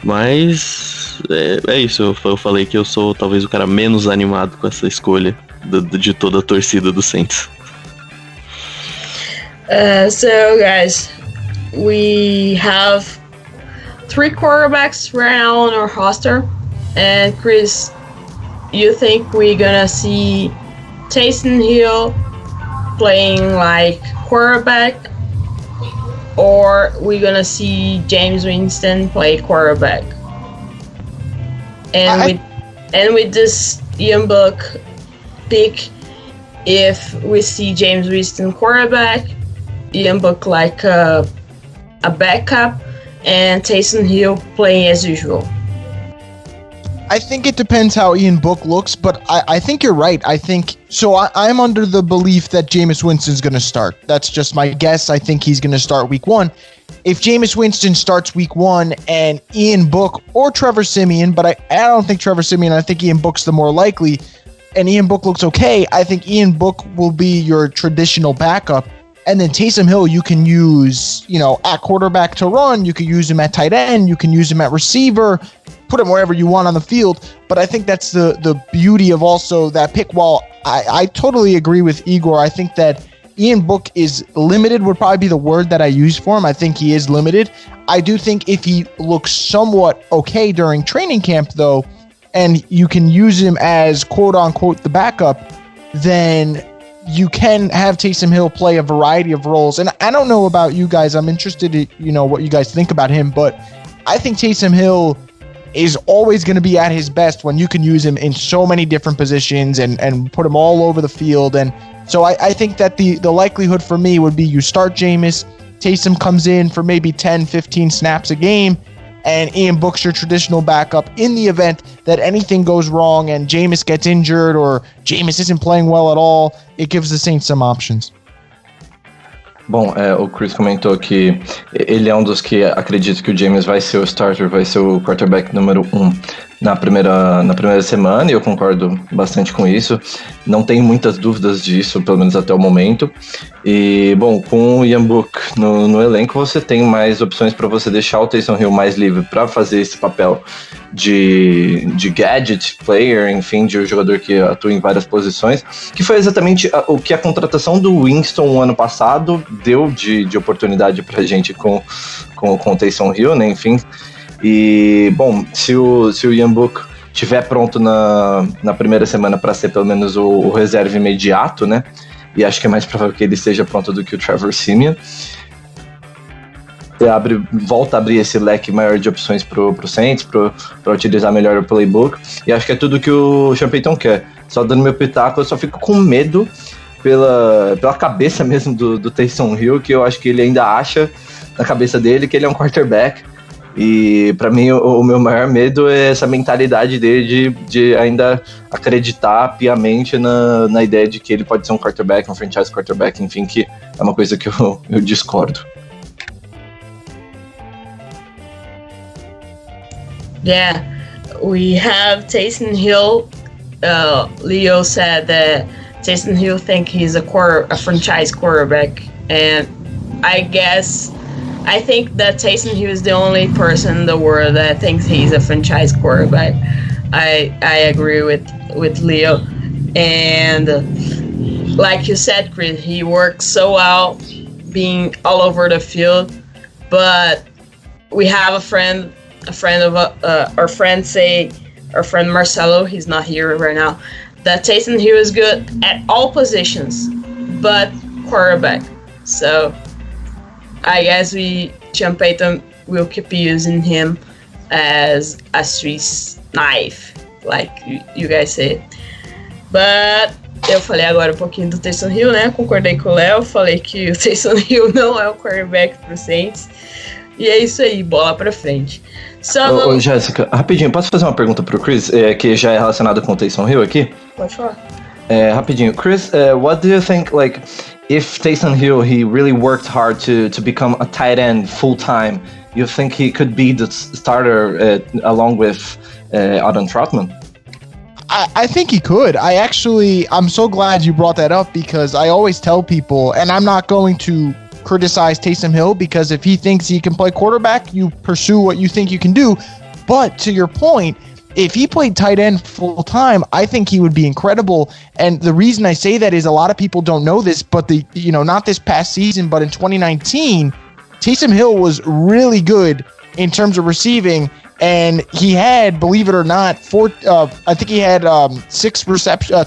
Mas é isso, eu falei que eu sou talvez o cara menos animado com essa escolha de toda a torcida do Saints. So guys, we have 3 quarterbacks right now on our roster, and Chris, you think we're gonna see Taysom Hill playing like quarterback, or we're gonna see James Winston play quarterback? And with this Ian Book pick, if we see James Winston quarterback, Ian Book like a backup, and Taysom Hill playing as usual. I think it depends how Ian Book looks, but I think you're right. I'm under the belief that Jameis Winston's going to start. That's just my guess. I think he's going to start week 1. If Jameis Winston starts week 1 and Ian Book or Trevor Siemian, but I don't think Trevor Siemian, I think Ian Book's the more likely, and Ian Book looks okay, I think Ian Book will be your traditional backup. And then Taysom Hill, you can use, at quarterback to run. You can use him at tight end. You can use him at receiver. Put him wherever you want on the field. But I think that's the beauty of also that pick. While I totally agree with Higor, I think that Ian Book is limited would probably be the word that I use for him. I think he is limited. I do think if he looks somewhat okay during training camp, though, and you can use him as quote-unquote the backup, then you can have Taysom Hill play a variety of roles. And I don't know about you guys. I'm interested in, what you guys think about him. But I think Taysom Hill is always going to be at his best when you can use him in so many different positions and put him all over the field. And so I think that the likelihood for me would be you start Jameis, Taysom comes in for maybe 10, 15 snaps a game, and Ian Book's your traditional backup in the event that anything goes wrong and Jameis gets injured or Jameis isn't playing well at all. It gives the Saints some options. Bom, o Chris comentou que ele é um dos que acredita que o Jameis vai ser o starter, vai ser o quarterback número 1 na primeira semana, e eu concordo bastante com isso. Não tenho muitas dúvidas disso, pelo menos até o momento. E, bom, com o Ian Book no elenco, você tem mais opções para você deixar o Taysom Hill mais livre para fazer esse papel de gadget player, enfim, de um jogador que atua em várias posições, que foi exatamente o que a contratação do Winston ano passado deu de oportunidade pra gente com o Taysom Hill, né, enfim. E, bom, se o Ian Book estiver pronto na primeira semana para ser pelo menos o reserva imediato, né, e acho que é mais provável que ele esteja pronto do que o Trevor Siemian, volta a abrir esse leque maior de opções pro Saints, para utilizar melhor o playbook, e acho que é tudo que o Sean Payton quer. Só dando meu pitaco, eu só fico com medo pela cabeça mesmo do Taysom Hill, que eu acho que ele ainda acha na cabeça dele que ele é um quarterback. E pra mim o meu maior medo é essa mentalidade dele de ainda acreditar piamente na ideia de que ele pode ser um quarterback, um franchise quarterback, enfim, que é uma coisa que eu discordo. Yeah, we have Taysom Hill. Leo said that Taysom Hill think he's a franchise quarterback, and I think that Taysom Hill is the only person in the world that thinks he's a franchise quarterback. I agree with Leo, and like you said, Chris, he works so well being all over the field. But we have our friend Marcelo, he's not here right now, that Taysom Hill is good at all positions, but quarterback. So I guess Sean Payton will keep using him as a Swiss knife, like you guys say. But eu falei agora um pouquinho do Taysom Hill, né? Concordei com o Léo, falei que o Taysom Hill não é o quarterback pro Saints. E é isso aí, bola pra frente. Ô, Jéssica, rapidinho, posso fazer uma pergunta pro Chris, que já é relacionada com o Taysom Hill aqui? Pode falar. Rapidinho, Chris, what do you think, like, if Taysom Hill, he really worked hard to become a tight end full-time, you think he could be the starter along with Adam Troutman? I think he could. I'm so glad you brought that up, because I always tell people, and I'm not going to criticize Taysom Hill, because if he thinks he can play quarterback, you pursue what you think you can do. But to your point, if he played tight end full time, I think he would be incredible. And the reason I say that is a lot of people don't know this, but not this past season, but in 2019, Taysom Hill was really good in terms of receiving. And he had, believe it or not, 6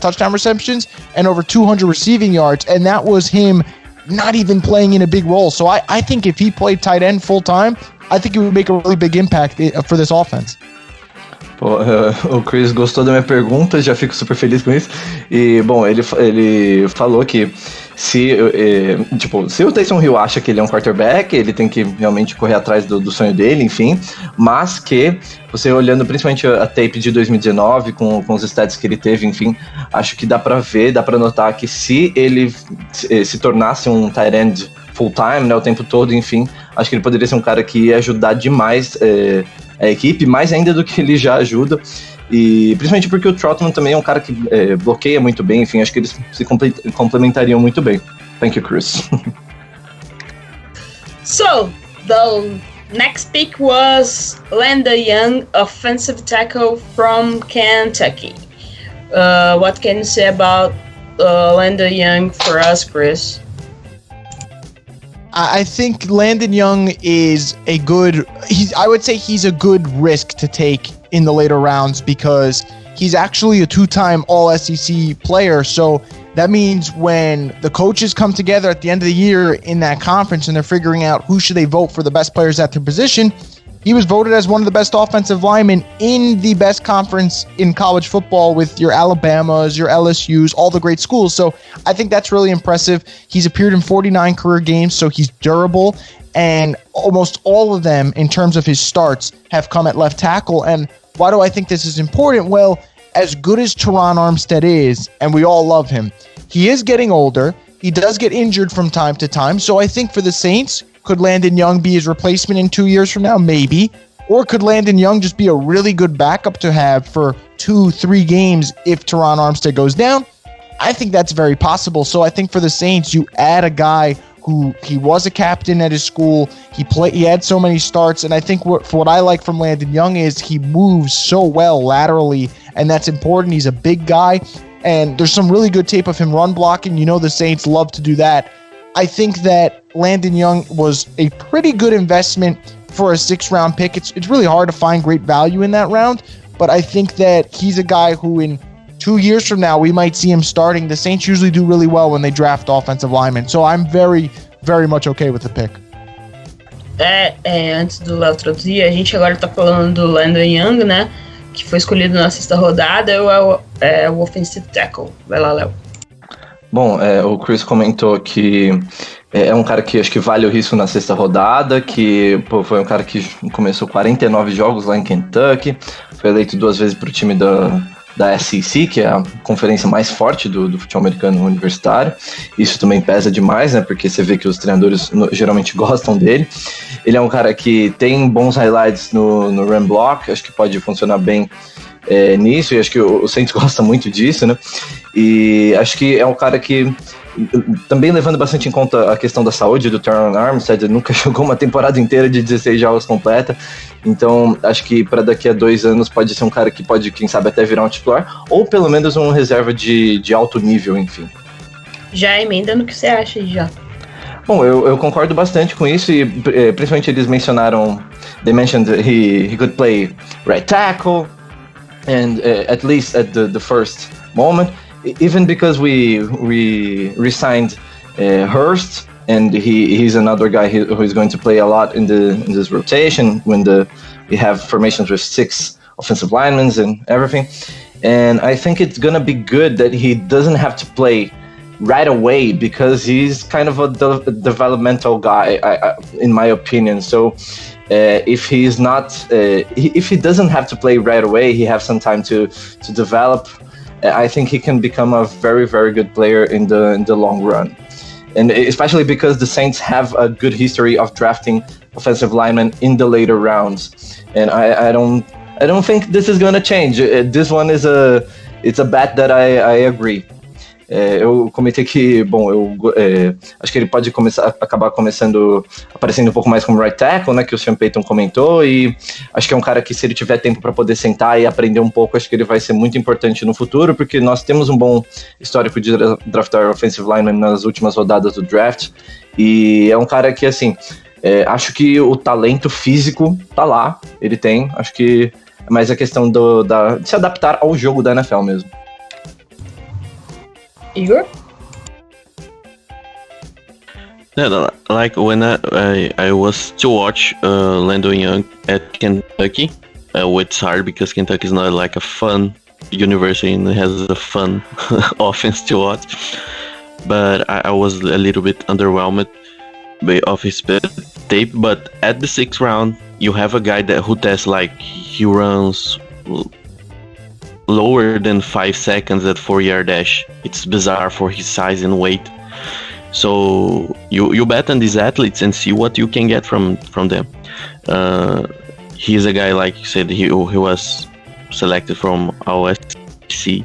touchdown receptions and over 200 receiving yards. And that was him not even playing in a big role. So I think if he played tight end full time, I think it would make a really big impact for this offense. Pô, o Chris gostou da minha pergunta, já fico super feliz com isso. E, bom, ele falou que se o Taysom Hill acha que ele é um quarterback, ele tem que realmente correr atrás do sonho dele, enfim, mas que você olhando principalmente a tape de 2019 com os stats que ele teve, enfim, acho que dá pra ver, dá pra notar que se ele se tornasse um tight end full time, né, o tempo todo, enfim, acho que ele poderia ser um cara que ia ajudar demais a equipe, mais ainda do que ele já ajuda. E principalmente porque o Troutman também é um cara que bloqueia muito bem, enfim, acho que eles se complementariam muito bem. Thank you, Chris. So, the next pick was Landon Young, offensive tackle from Kentucky. What can you say about Landon Young for us, Chris? I think Landon Young is I would say he's a good risk to take in the later rounds, because he's actually a 2-time All-SEC player. So that means when the coaches come together at the end of the year in that conference and they're figuring out who should they vote for the best players at their position, he was voted as one of the best offensive linemen in the best conference in college football with your Alabamas, your LSUs, all the great schools. So I think that's really impressive. He's appeared in 49 career games, so he's durable. And almost all of them, in terms of his starts, have come at left tackle. And why do I think this is important? Well, as good as Teron Armstead is, and we all love him, he is getting older. He does get injured from time to time. So I think for the Saints, could Landon Young be his replacement in 2 years from now? Maybe. Or could Landon Young just be a really good backup to have for 2-3 games if Teron Armstead goes down? I think that's very possible. So I think for the Saints, you add a guy who he was a captain at his school. He had so many starts. And I think what I like from Landon Young is he moves so well laterally, and that's important. He's a big guy, and there's some really good tape of him run blocking. You know the Saints love to do that. I think that Landon Young was a pretty good investment for a 6th-round pick. It's really hard to find great value in that round, but I think that he's a guy who in 2 years from now we might see him starting. The Saints usually do really well when they draft offensive linemen, so I'm very, very much okay with the pick. Antes do Léo traduzir, a gente agora tá falando do Landon Young, né, que foi escolhido na 6ª rodada, é o offensive tackle. Vai lá, Léo. Bom, o Chris comentou que é um cara que acho que vale o risco na 6ª rodada, que foi um cara que começou 49 jogos lá em Kentucky, foi eleito 2 vezes para o time da SEC, que é a conferência mais forte do futebol americano universitário. Isso também pesa demais, né, porque você vê que os treinadores geralmente gostam dele. Ele é um cara que tem bons highlights no run block, acho que pode funcionar bem nisso, e acho que o Saints gosta muito disso, né? E acho que é um cara que, também levando bastante em conta a questão da saúde do Teron Armstead, ele nunca jogou uma temporada inteira de 16 jogos completa, então acho que para daqui a 2 anos pode ser um cara que pode, quem sabe, até virar um titular, ou pelo menos um reserva de alto nível, enfim. já emenda no que você acha aí já. Bom, eu concordo bastante com isso, e principalmente eles mencionaram, they mentioned that he could play right tackle, and at least at the first moment, even because we re-signed Hurst, and he's another guy who is going to play a lot in this rotation when we have formations with 6 offensive linemen and everything. And I think it's gonna be good that he doesn't have to play right away, because he's kind of a developmental guy, in my opinion. So if he's not, if he doesn't have to play right away, he has some time to develop. I think he can become a very, very good player in the long run. And especially because the Saints have a good history of drafting offensive linemen in the later rounds. And I don't think this is gonna change. This one it's a bet that I agree. Eu comentei que, bom, acho que ele pode acabar aparecendo um pouco mais como right tackle, né, que o Sean Payton comentou, e acho que é um cara que, se ele tiver tempo para poder sentar e aprender um pouco, acho que ele vai ser muito importante no futuro, porque nós temos um bom histórico de draftar offensive lineman nas últimas rodadas do draft, e é um cara que, assim, acho que o talento físico tá lá, ele tem, acho que é mais a questão de se adaptar ao jogo da NFL mesmo. Higor? Yeah, like when I was to watch Landon Young at Kentucky, it's hard because Kentucky is not like a fun university and it has a fun offense to watch. But I was a little bit underwhelmed of his tape. But at the 6th round, you have a guy who tests like he runs lower than 5 seconds at 4-yard dash. It's bizarre for his size and weight. So you bet on these athletes and see what you can get from them. He's a guy, like you said, he was selected from our SEC.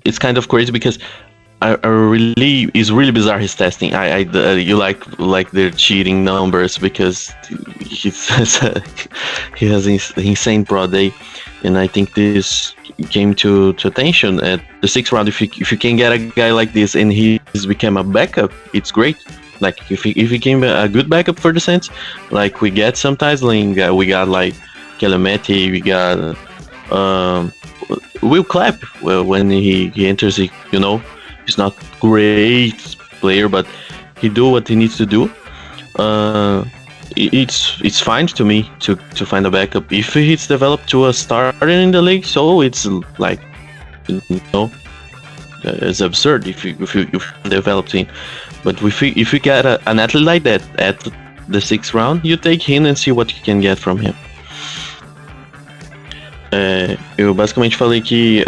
It's kind of crazy because it's really bizarre his testing. You like their cheating numbers because he has insane pro day, and I think this came to attention at the 6th round. If you can get a guy like this and he's become a backup, it's great. Like if he became a good backup for the Saints, like we get sometimes, we got like Kelemeti, we got Will Clapp when he enters, he's not great player, but he do what he needs to do. It's fine to me to find a backup. If he's developed to a starter in the league, so it's like, it's absurd if you develop him. But if you get an athlete like that at the 6th round, you take him and see what you can get from him. Eu basicamente falei que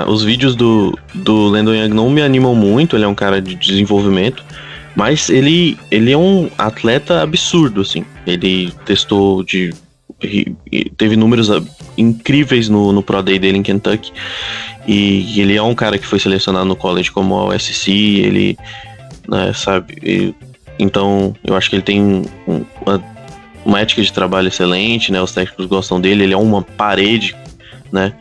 os vídeos do Landon Young não me animam muito. Ele é um cara de desenvolvimento, mas ele é um atleta absurdo, assim. Ele teve números incríveis no Pro Day dele em Kentucky, e ele é um cara que foi selecionado no college como o SC, ele, sabe, então eu acho que ele tem uma ética de trabalho excelente, né? Os técnicos gostam dele, ele é uma parede, né?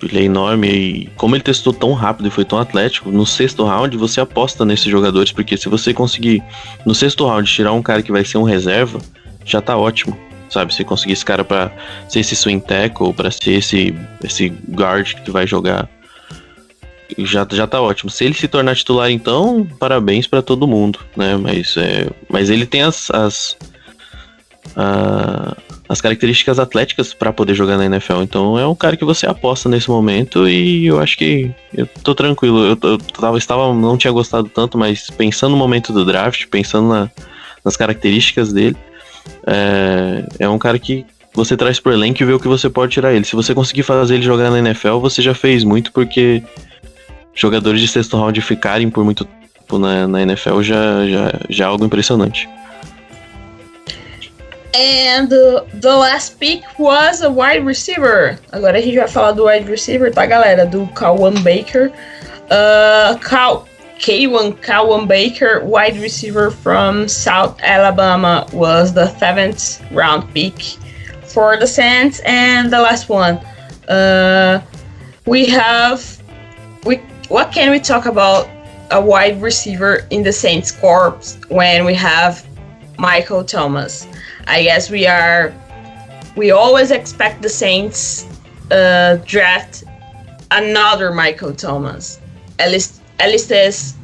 Ele é enorme, e como ele testou tão rápido e foi tão atlético, no 6º round você aposta nesses jogadores, porque se você conseguir no 6º round tirar um cara que vai ser um reserva, já tá ótimo, sabe? Se conseguir esse cara pra ser esse swing tackle, pra ser esse guard que vai jogar, já tá ótimo. Se ele se tornar titular, então, parabéns pra todo mundo, né? Mas ele tem as características atléticas para poder jogar na NFL, então é um cara que você aposta nesse momento, e eu acho que eu tô tranquilo. Eu não tinha gostado tanto, mas pensando no momento do draft, pensando nas características dele, é um cara que você traz pro elenco e vê o que você pode tirar ele. Se você conseguir fazer ele jogar na NFL, você já fez muito, porque jogadores de 6º round ficarem por muito tempo na NFL já é algo impressionante. And the last pick was a wide receiver. Agora a gente vai falar do wide receiver, tá, galera? Do Kawan Baker. Kawan Baker, wide receiver from South Alabama, was the 7th round pick for the Saints. And the last one, we have what can we talk about a wide receiver in the Saints corps when we have Michael Thomas? I guess we always expect the Saints draft another Michael Thomas. At least that's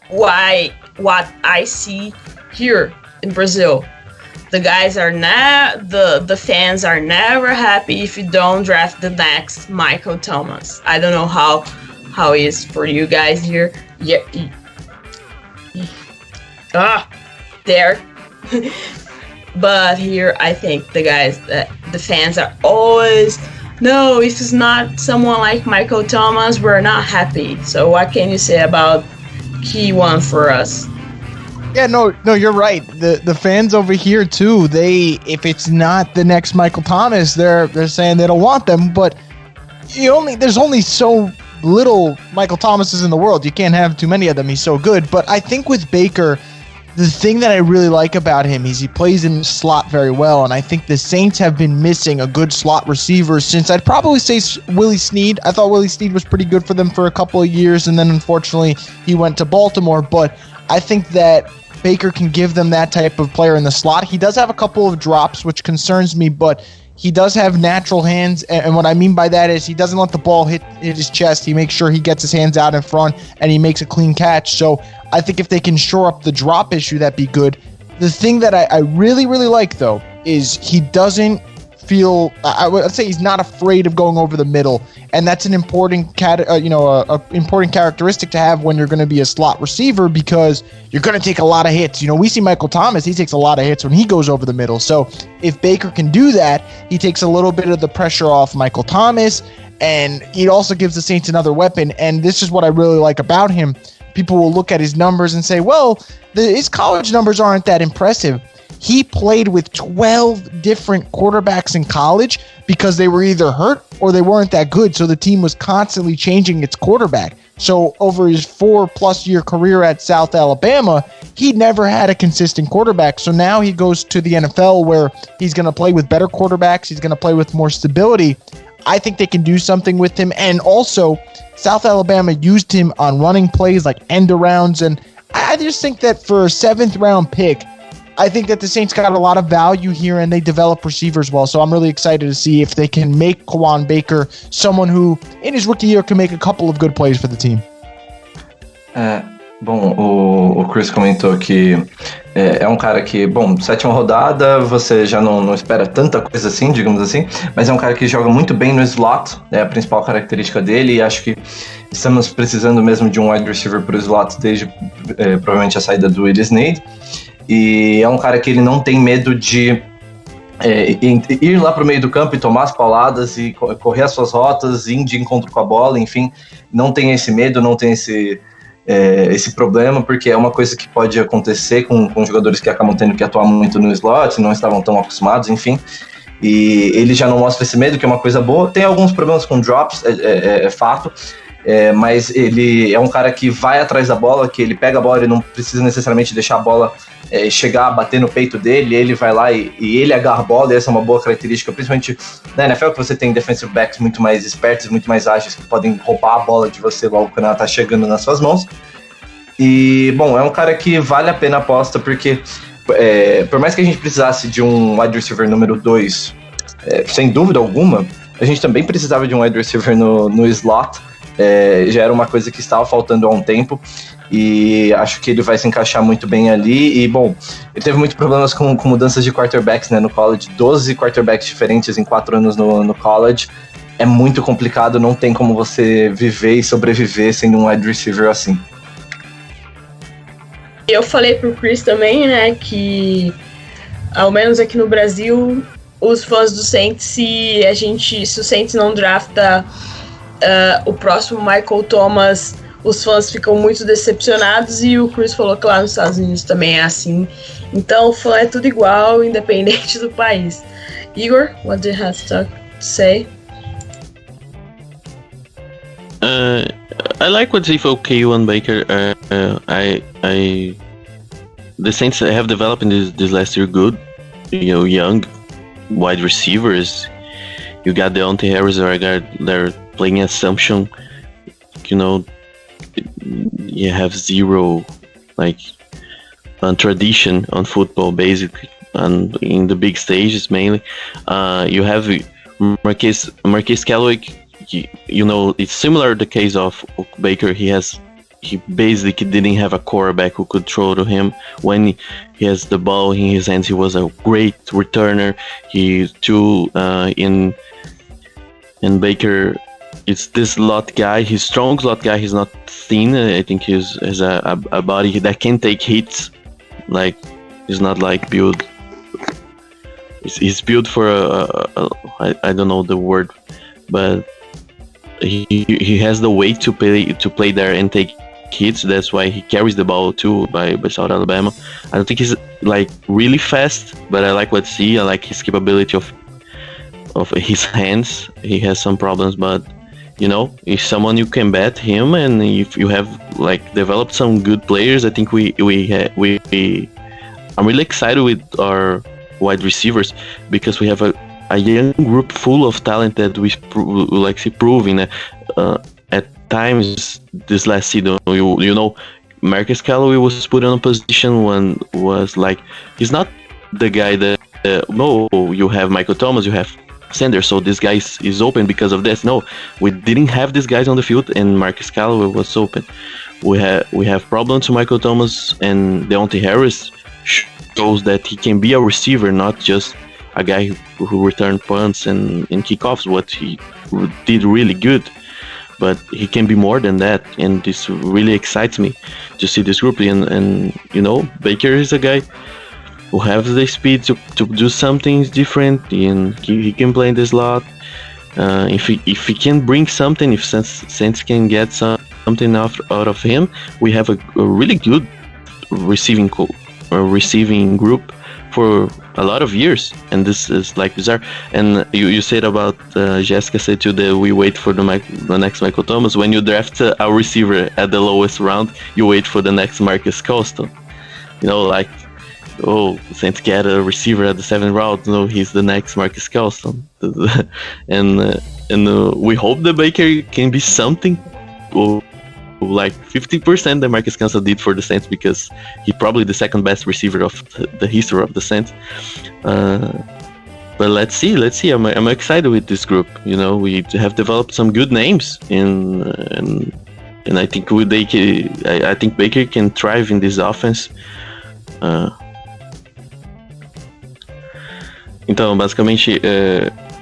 what I see here in Brazil. The guys are the fans are never happy if you don't draft the next Michael Thomas. I don't know how it is for you guys here. Yeah. There. But here I think the fans are always, no, if it's not someone like Michael Thomas, we're not happy. So what can you say about key one for us? Yeah, no, you're right. The fans over here too, if it's not the next Michael Thomas, they're saying they don't want them, but there's only so little Michael Thomases in the world. You can't have too many of them. He's so good. But I think with Baker, the thing that I really like about him is he plays in the slot very well, and I think the Saints have been missing a good slot receiver since I'd probably say Willie Snead. I thought Willie Snead was pretty good for them for a couple of years, and then unfortunately he went to Baltimore. But I think that Baker can give them that type of player in the slot. He does have a couple of drops, which concerns me, but he does have natural hands, and what I mean by that is he doesn't let the ball hit his chest. He makes sure he gets his hands out in front, and he makes a clean catch. So I think if they can shore up the drop issue, that'd be good. The thing that I really, really like, though, is he doesn't feel, I would say he's not afraid of going over the middle, and that's an important important characteristic to have when you're going to be a slot receiver, because you're going to take a lot of hits. We see Michael Thomas, he takes a lot of hits when he goes over the middle. So if Baker can do that, he takes a little bit of the pressure off Michael Thomas, and he also gives the Saints another weapon, and this is what I really like about him. People will look at his numbers and say, well, his college numbers aren't that impressive. He played with 12 different quarterbacks in college because they were either hurt or they weren't that good. So the team was constantly changing its quarterback. So over his 4+ year career at South Alabama, he never had a consistent quarterback. So now he goes to the NFL where he's going to play with better quarterbacks. He's going to play with more stability. I think they can do something with him. And also, South Alabama used him on running plays like end arounds. And I just think that for a 7th round pick, I think that the Saints got a lot of value here, and they develop receivers well. So I'm really excited to see if they can make Kawan Baker someone who, in his rookie year, can make a couple of good plays for the team. Bom, o Chris comentou que é um cara que, 7ª rodada, você já não espera tanta coisa assim, digamos assim, mas é um cara que joga muito bem no slot, é a principal característica dele, e acho que estamos precisando mesmo de um wide receiver para o slot desde provavelmente a saída do Willie Snead. E é um cara que ele não tem medo de ir lá para o meio do campo e tomar as pauladas e correr as suas rotas, ir de encontro com a bola, enfim, não tem esse medo, não tem esse problema, porque é uma coisa que pode acontecer com jogadores que acabam tendo que atuar muito no slot, não estavam tão acostumados, enfim, e ele já não mostra esse medo, que é uma coisa boa. Tem alguns problemas com drops, é fato, mas ele é um cara que vai atrás da bola, que ele pega a bola, ele não precisa necessariamente deixar a bola chegar, bater no peito dele, ele vai lá e ele agarra a bola, e essa é uma boa característica, principalmente na NFL, que você tem defensive backs muito mais espertos, muito mais ágeis, que podem roubar a bola de você logo quando ela tá chegando nas suas mãos. E, é um cara que vale a pena a aposta, porque por mais que a gente precisasse de um wide receiver número 2, sem dúvida alguma, a gente também precisava de um wide receiver no slot. Já era uma coisa que estava faltando há um tempo, e acho que ele vai se encaixar muito bem ali. E, ele teve muitos problemas com mudanças de quarterbacks, né, no college. 12 quarterbacks diferentes em 4 anos no college. É muito complicado, não tem como você viver e sobreviver sendo um wide receiver assim. Eu falei pro Chris também, né, que ao menos aqui no Brasil, os fãs do Saints, se o Saints não drafta o próximo Michael Thomas, os fãs ficam muito decepcionados, e o Chris falou que lá nos Estados Unidos também é assim. Então, o fã é tudo igual, independente do país. Higor, what do you have to say? I like what you for K1 Baker. The Saints have developed in this last year good, young wide receivers. You got Deontay Harris, their playing assumption. think, you have zero tradition on football, basically, and in the big stages mainly. You have Marquise Callaway. It's similar to the case of Baker. He basically didn't have a quarterback who could throw to him. When he has the ball in his hands, he was a great returner. He threw in Baker. It's this slot guy. He's strong slot guy. He's not thin. I think he's a body that can take hits. He's not built. He's built for I don't know the word, but he has the weight to play there and take hits. That's why he carries the ball too by South Alabama. I don't think he's really fast, but I like what I see. I like his capability of his hands. He has some problems, but if someone you can bet him, and if you have developed some good players, I think I'm really excited with our wide receivers, because we have a young group full of talent that we see proving at times this last season. Marquise Callaway was put in a position when he's not the guy that you have Michael Thomas, you have Sanders, so this guy is open because of this. No, we didn't have these guys on the field, and Marquise Callaway was open. We have problems with Michael Thomas, and Deontay Harris shows that he can be a receiver, not just a guy who returned punts and kickoffs, what he did really good, but he can be more than that, and this really excites me to see this group. And Baker is a guy who has the speed to do something different, and he can play in the slot. If he can bring something, if Saints can get something out of him, we have a really good receiving group for a lot of years, and this is bizarre. And you said about Jéssica said too that we wait for the next Michael Thomas. When you draft a receiver at the lowest round, you wait for the next Marcus Colston. Saints get a receiver at the 7th round. No, he's the next Marcus Colston. and we hope that Baker can be something 50% that Marcus Colston did for the Saints, because he's probably the second best receiver of the history of the Saints. But let's see. I'm excited with this group. We have developed some good names, and I think I think Baker can thrive in this offense. Então, basicamente,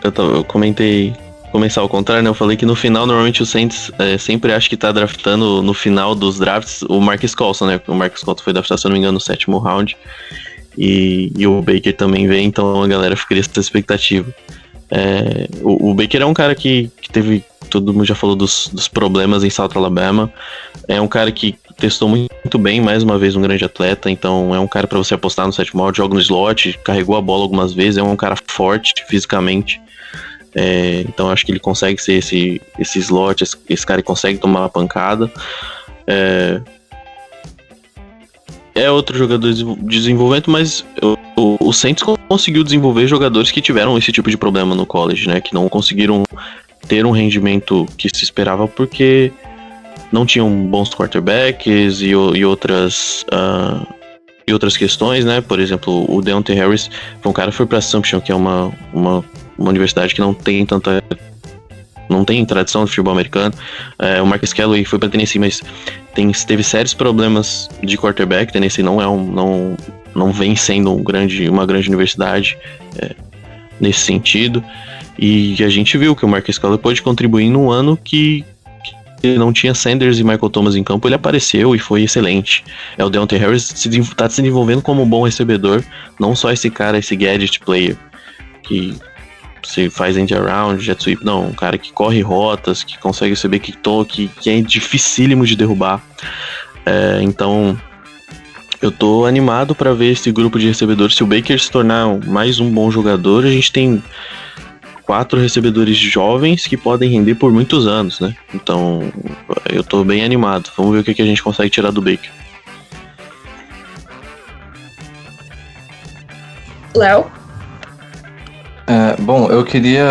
eu comentei, começar ao contrário, né? Eu falei que no final, normalmente o Saints sempre acha que tá draftando no final dos drafts o Marquise Colston, né? O Marquise Colston foi draftado, se eu não me engano, no 7º round. E o Baker também veio, então a galera fica essa expectativa. O Baker é um cara que teve, todo mundo já falou dos problemas em South Alabama. É um cara que testou muito bem, mais uma vez um grande atleta, então é um cara para você apostar no 7º round, joga no slot, carregou a bola algumas vezes, é um cara forte fisicamente. Então acho que ele consegue ser esse slot, esse cara que consegue tomar uma pancada. É outro jogador de desenvolvimento, mas o Saints conseguiu desenvolver jogadores que tiveram esse tipo de problema no college, né? Que não conseguiram ter um rendimento que se esperava porque não tinham bons quarterbacks e outras questões, né? Por exemplo, o Deontay Harris foi um cara que foi para Assumption, que é uma universidade que não tem tradição de futebol americano. O Marquise Callaway foi para Tennessee, mas teve sérios problemas de quarterback. Tennessee não vem sendo uma grande universidade nesse sentido. E a gente viu que o Marquise Callaway pode contribuir num ano que não tinha Sanders e Michael Thomas em campo. Ele apareceu e foi excelente. O Deontay Harris está se desenvolvendo como um bom recebedor, não só esse cara, esse gadget player que você faz end around, jet sweep, não, um cara que corre rotas, que consegue receber kick-toque, que é dificílimo de derrubar. Então eu tô animado para ver esse grupo de recebedores. Se o Baker se tornar mais um bom jogador, a gente tem 4 recebedores jovens que podem render por muitos anos, né? Então eu tô bem animado. Vamos ver o que a gente consegue tirar do Baker. Léo? Bom, eu queria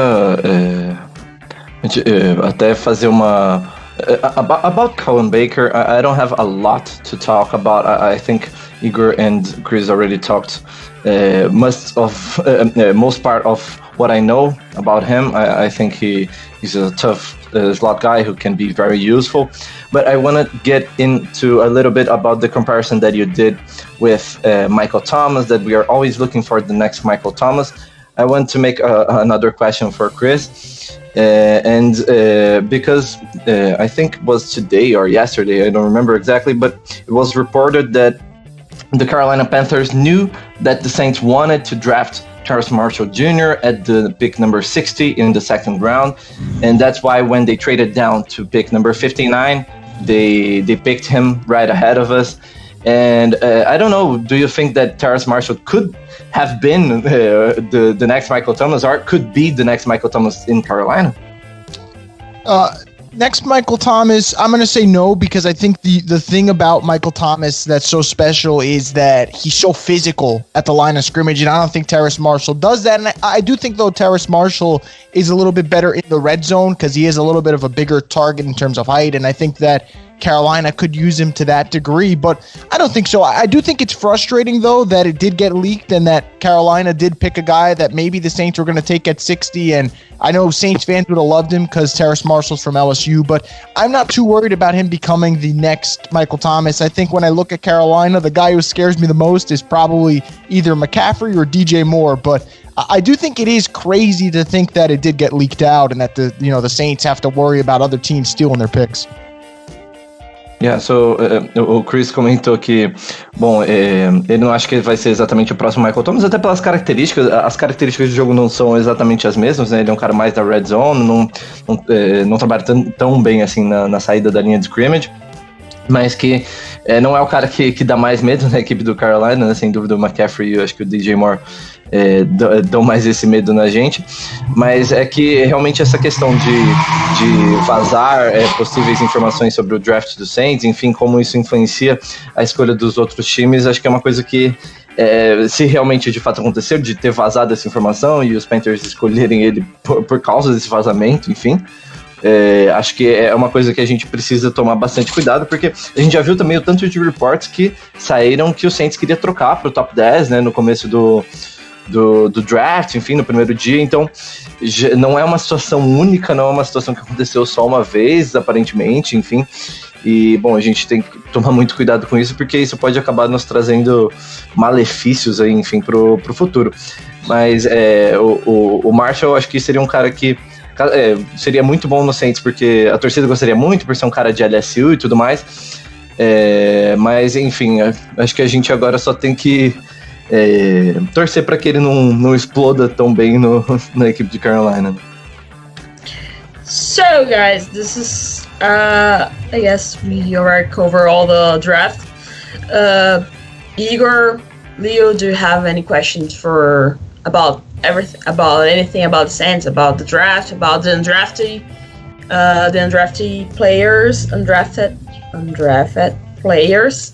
até fazer uma About Colin Baker, I don't have a lot to talk about. I think Higor and Chris already talked most part of what I know about him. I think he's a tough slot guy who can be very useful. But I want to get into a little bit about the comparison that you did with Michael Thomas, that we are always looking for the next Michael Thomas. I want to make another question for Chris. Because I think it was today or yesterday, I don't remember exactly, but it was reported that the Carolina Panthers knew that the Saints wanted to draft Terrace Marshall Jr. at the pick number 60 in the second round, and that's why when they traded down to pick number 59, they picked him right ahead of us. And I don't know, do you think that Terrace Marshall could have been the next Michael Thomas, or could be the next Michael Thomas in Carolina? Next Michael Thomas, I'm going to say no, because I think the thing about Michael Thomas that's so special is that he's so physical at the line of scrimmage, and I don't think Terrace Marshall does that. And I do think, though, Terrace Marshall is a little bit better in the red zone because he is a little bit of a bigger target in terms of height, and I think that Carolina could use him to that degree, but I don't think so. I do think it's frustrating, though, that it did get leaked and that Carolina did pick a guy that maybe the Saints were going to take at 60, and I know Saints fans would have loved him because Terrace Marshall's from LSU, but I'm not too worried about him becoming the next Michael Thomas. I think when I look at Carolina, the guy who scares me the most is probably either McCaffrey or DJ Moore, but I do think it is crazy to think that it did get leaked out and that the Saints have to worry about other teams stealing their picks. Yeah, o Chris comentou que, bom, ele não acha que ele vai ser exatamente o próximo Michael Thomas, até pelas características, as características do jogo não são exatamente as mesmas, né? Ele é um cara mais da red zone, não trabalha tão bem assim na saída da linha de scrimmage, mas que não é o cara que dá mais medo na equipe do Carolina, né? Sem dúvida o McCaffrey e eu acho que o DJ Moore dão mais esse medo na gente, mas é que realmente essa questão de vazar possíveis informações sobre o draft do Saints, enfim, como isso influencia a escolha dos outros times, acho que é uma coisa que se realmente de fato aconteceu, de ter vazado essa informação e os Panthers escolherem ele por causa desse vazamento, enfim, acho que é uma coisa que a gente precisa tomar bastante cuidado, porque a gente já viu também o tanto de reports que saíram que o Saints queria trocar para o top 10, né, no começo do draft, enfim, no primeiro dia, então não é uma situação única, não é uma situação que aconteceu só uma vez, aparentemente, enfim, e, bom, a gente tem que tomar muito cuidado com isso, porque isso pode acabar nos trazendo malefícios aí, enfim, pro futuro, mas o Marshall, eu acho que seria um cara que seria muito bom no Saints, porque a torcida gostaria muito, por ser um cara de LSU e tudo mais, mas, enfim, acho que a gente agora só tem que torcer para que ele não exploda tão bem na equipe de Carolina. So guys, this is I guess we already covered all the draft. Higor, Leo, do you have any questions about everything, about anything about the Saints, about the draft, about the undrafted players, undrafted players?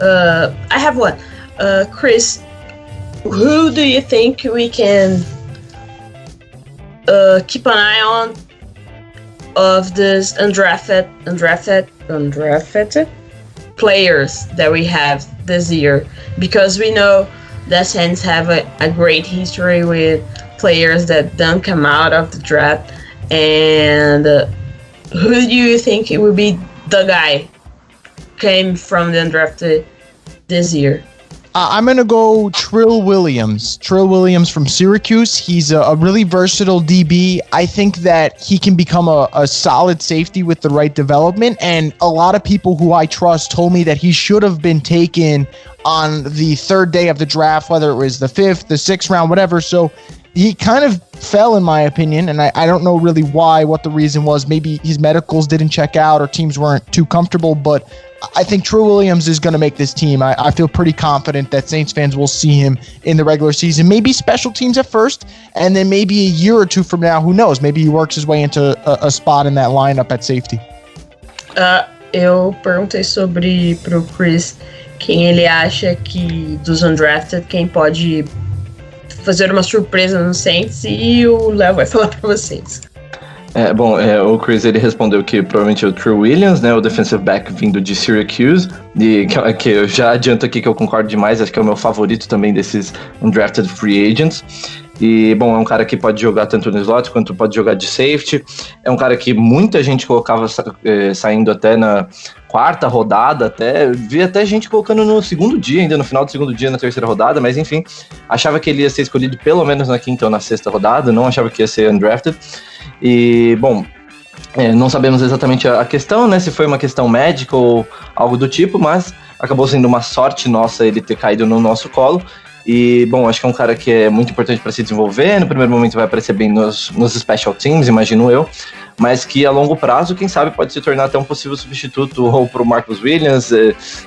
I have one. Chris, who do you think we can keep an eye on of this undrafted players that we have this year? Because we know the Saints have a great history with players that don't come out of the draft. And who do you think it will be the guy came from the undrafted this year? I'm going to go Trill Williams. Trill Williams from Syracuse. He's a really versatile DB. I think that he can become a solid safety with the right development. And a lot of people who I trust told me that he should have been taken on the third day of the draft, whether it was the 5th, the 6th round, whatever. So he kind of fell, in my opinion, and I don't know really what the reason was. Maybe his medicals didn't check out or teams weren't too comfortable, but I think Trill Williams is going to make this team. I feel pretty confident that Saints fans will see him in the regular season. Maybe special teams at first, and then maybe a year or two from now, who knows? Maybe he works his way into a spot in that lineup at safety. Eu perguntei pro Chris quem ele acha que dos undrafted, quem pode fazer uma surpresa no Saints, e o Léo vai falar pra vocês. O Chris, ele respondeu que provavelmente é o True Williams, né, o defensive back vindo de Syracuse, e que eu já adianto aqui que eu concordo demais, acho que é o meu favorito também desses undrafted free agents. E, bom, é um cara que pode jogar tanto no slot quanto pode jogar de safety. É um cara que muita gente colocava saindo até na quarta rodada, vi até gente colocando no segundo dia, ainda no final do segundo dia, na terceira rodada, mas enfim, achava que ele ia ser escolhido pelo menos na quinta ou na sexta rodada, não achava que ia ser undrafted. E, bom, não sabemos exatamente a questão, né, se foi uma questão médica ou algo do tipo, mas acabou sendo uma sorte nossa ele ter caído no nosso colo. E, bom, acho que é um cara que é muito importante para se desenvolver. No primeiro momento vai aparecer bem nos special teams, imagino eu, mas que a longo prazo, quem sabe, pode se tornar até um possível substituto ou para o Marcus Williams,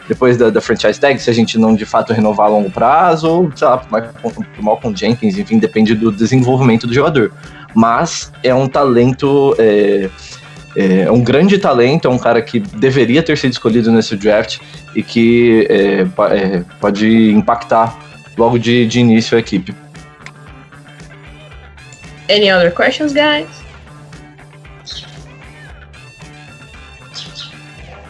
depois da franchise tag, se a gente não de fato renovar a longo prazo, ou, sei lá, para o Malcolm Jenkins, enfim, depende do desenvolvimento do jogador. Mas é um talento, é um grande talento, é um cara que deveria ter sido escolhido nesse draft e que pode impactar logo de início a equipe. Any other questions, guys?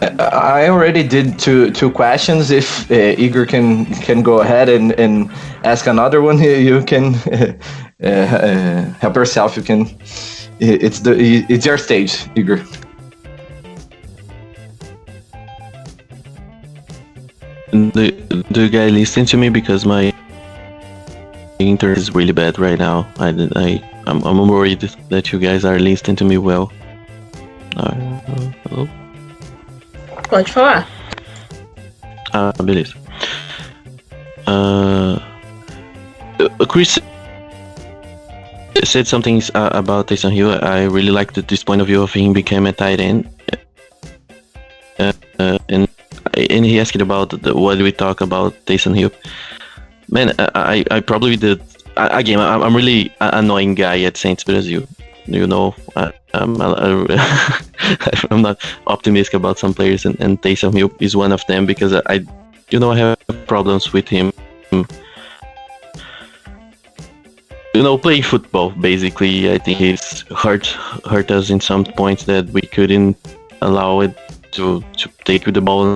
I already did two questions. If Higor can go ahead and ask another one, you can help yourself. You can. It's your stage, Higor. Do you guys listen to me, because my internet is really bad right now. I'm worried that you guys are listening to me well. Hello? Pode falar. Beleza. Chris said something about Taysom Hill. I really liked this point of view of him became a tight end. And he asked about what we talk about Taysom Hill. Man, I probably did. Again, I'm really annoying guy at Saints Brazil. You know, I'm not optimistic about some players, and Taysom Hill is one of them, because I have problems with him. Playing football, basically. I think he's hurt us in some points that we couldn't allow it to take with the ball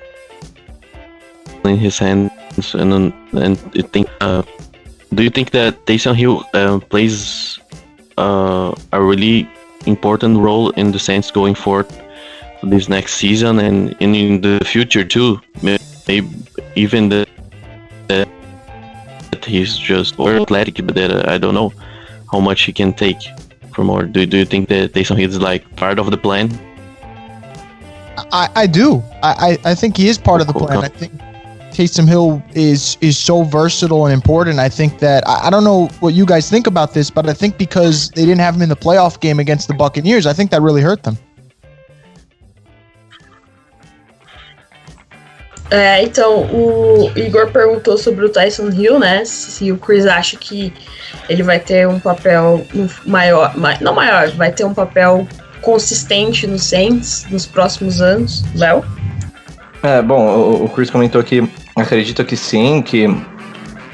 in his hands. And I think, do you think that Taysom Hill plays a really important role in the Saints going forward this next season and in the future too? Maybe even that he's just athletic, but that I don't know how much he can take from more. Do you think that Taysom Hill is like part of the plan? I do. I think he is part of the plan. I think Taysom Hill is so versatile and important. I think that, I don't know what you guys think about this, but I think because they didn't have him in the playoff game against the Buccaneers, I think that really hurt them. Então, o Higor perguntou sobre o Taysom Hill, né? Se o Chris acha que ele vai ter um papel maior, não maior, vai ter um papel consistente no Saints nos próximos anos. Léo? Bom, o Chris comentou que acredita que sim, que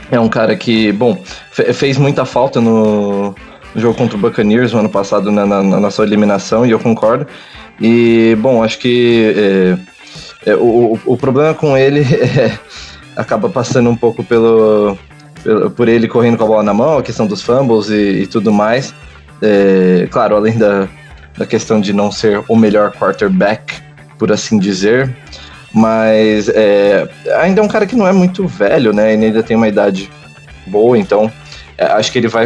é um cara que, bom, fez muita falta no jogo contra o Buccaneers no ano passado, na nossa eliminação, e eu concordo. E, bom, acho que o problema com ele acaba passando um pouco por ele correndo com a bola na mão, a questão dos fumbles e tudo mais. Claro, além da questão de não ser o melhor quarterback, por assim dizer, mas ainda é um cara que não é muito velho, né? Ele ainda tem uma idade boa, então acho que ele vai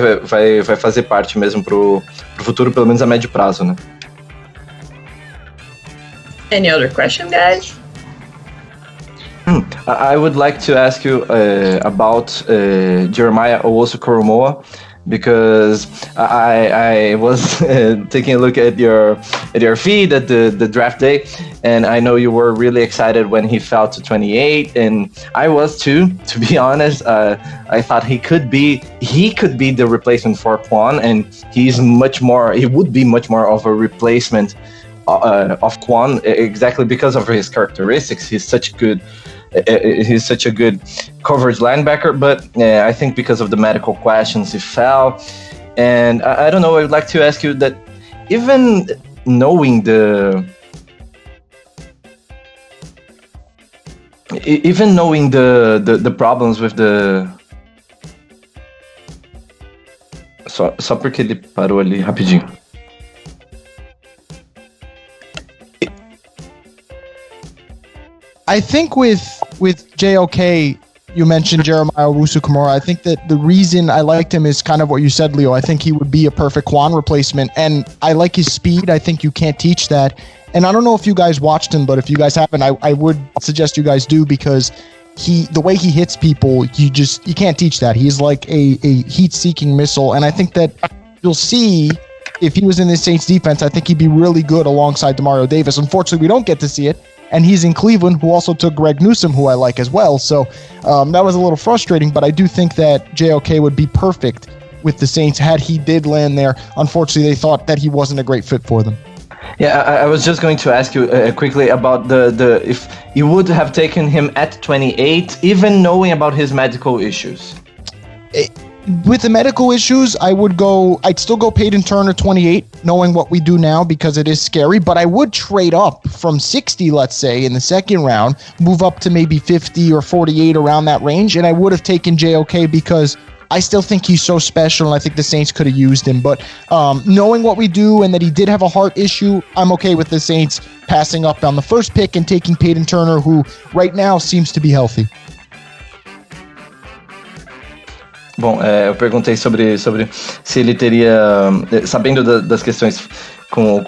fazer parte mesmo pro futuro, pelo menos a médio prazo, né? Any other question, guys? I would like to ask you about Jeremiah Owusu-Koramoah, because I was taking a look at your feed at the draft day, and I know you were really excited when he fell to 28, and I was too, to be honest. I thought he could be the replacement for Quan, and he would be much more of a replacement of Quan, exactly because of his characteristics. He's such a good coverage linebacker, but I think because of the medical questions he fell. And I don't know, I would like to ask you that even knowing the problems with the... Só porque ele parou ali rapidinho. I think with JOK, you mentioned Jeremiah Owusu-Komora. I think that the reason I liked him is kind of what you said, Leo. I think he would be a perfect Kwan replacement, and I like his speed. I think you can't teach that. And I don't know if you guys watched him, but if you guys haven't, I would suggest you guys do, because the way he hits people, you can't teach that. He's like a heat-seeking missile, and I think that you'll see if he was in the Saints defense, I think he'd be really good alongside Demario Davis. Unfortunately, we don't get to see it, and he's in Cleveland, who also took Greg Newsome, who I like as well. So that was a little frustrating, but I do think that JOK would be perfect with the Saints had he did land there. Unfortunately, they thought that he wasn't a great fit for them. Yeah, I was just going to ask you quickly about the if you would have taken him at 28, even knowing about his medical issues. With the medical issues, I'd still go Peyton Turner 28, knowing what we do now, because it is scary, but I would trade up from 60, let's say, in the second round, move up to maybe 50 or 48 around that range, and I would have taken JOK because I still think he's so special, and I think the Saints could have used him. But knowing what we do and that he did have a heart issue, I'm okay with the Saints passing up on the first pick and taking Peyton Turner, who right now seems to be healthy. Bom, eu perguntei sobre se ele teria, sabendo das questões com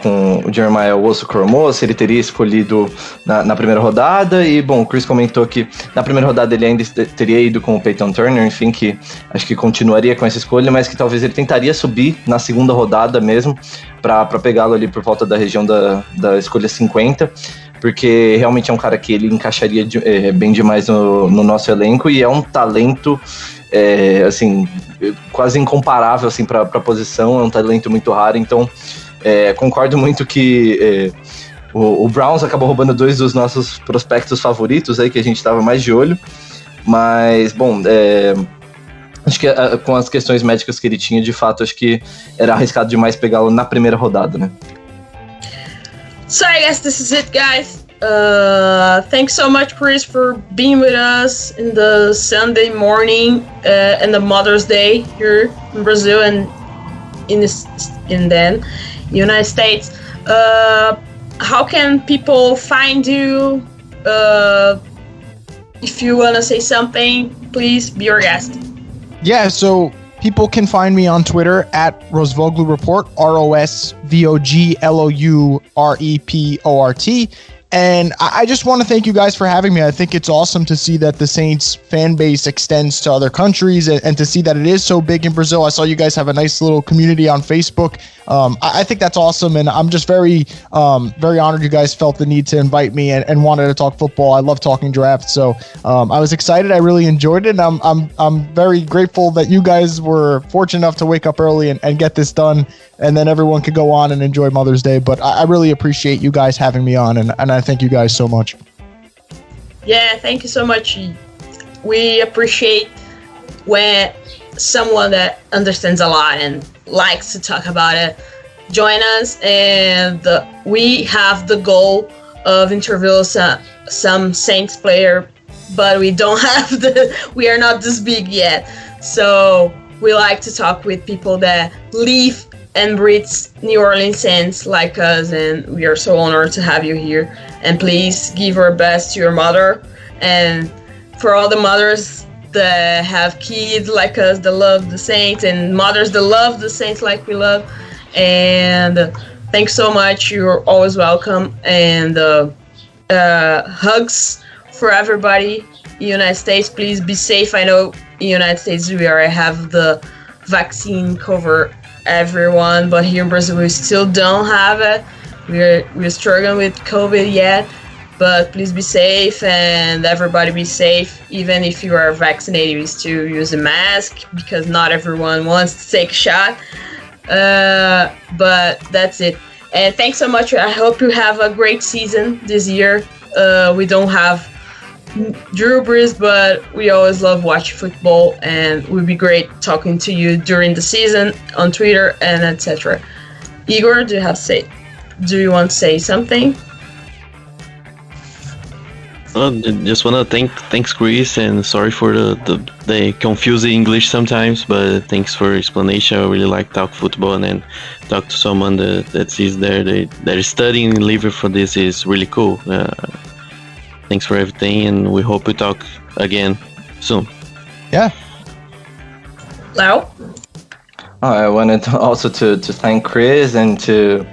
o Jeremiah Owusu-Komora, se ele teria escolhido na primeira rodada, e bom, o Chris comentou que na primeira rodada ele ainda teria ido com o Peyton Turner, enfim, que acho que continuaria com essa escolha, mas que talvez ele tentaria subir na segunda rodada mesmo, para pegá-lo ali por volta da região da escolha 50, porque realmente é um cara que ele encaixaria bem demais no nosso elenco, e é um talento assim, quase incomparável assim, para a posição, é um talento muito raro, então concordo muito que o Browns acabou roubando 2 dos nossos prospectos favoritos aí, que a gente estava mais de olho, mas bom, acho que com as questões médicas que ele tinha, de fato, acho que era arriscado demais pegá-lo na primeira rodada, né? So I guess this is it, guys. Thanks so much, Chris, for being with us in the Sunday morning and the Mother's Day here in Brazil and in the United States. How can people find you? If you want to say something, please be our guest. Yeah, so people can find me on Twitter at Rosvoglou Report, ROSVOGLOUREPORT. And I just want to thank you guys for having me. I think it's awesome to see that the Saints fan base extends to other countries and to see that it is so big in Brazil. I saw you guys have a nice little community on Facebook. I think that's awesome, and I'm just very honored you guys felt the need to invite me and wanted to talk football. I love talking draft, so I was excited. I really enjoyed it, and I'm very grateful that you guys were fortunate enough to wake up early and get this done, and then everyone could go on and enjoy Mother's Day. But I really appreciate you guys having me on, and I thank you guys so much. Yeah, thank you so much. We appreciate when someone that understands a lot and likes to talk about it join us, and we have the goal of interviewing some Saints player, but we don't have we are not this big yet, so we like to talk with people that live and breathe New Orleans Saints like us, and we are so honored to have you here. And please give our best to your mother, and for all the mothers that have kids like us that love the Saints, and mothers that love the Saints like we love. And thanks so much. You're always welcome. And hugs for everybody in the United States. Please be safe. I know in the United States we already have the vaccine cover everyone, but here in Brazil we still don't have it. We're struggling with COVID yet. But please be safe, and everybody be safe. Even if you are vaccinated, you still use a mask, because not everyone wants to take a shot. But that's it. And thanks so much. I hope you have a great season this year. We don't have Drew Brees, but we always love watching football, and it would be great talking to you during the season on Twitter and etc. Higor, do you want to say something? Just wanna thanks Chris, and sorry for the confusing English sometimes, but thanks for explanation. I really like talk football, and then talk to someone that is there that is studying and living for this is really cool. Thanks for everything, and we hope we talk again soon. Yeah. Leo? I wanted also to thank Chris and to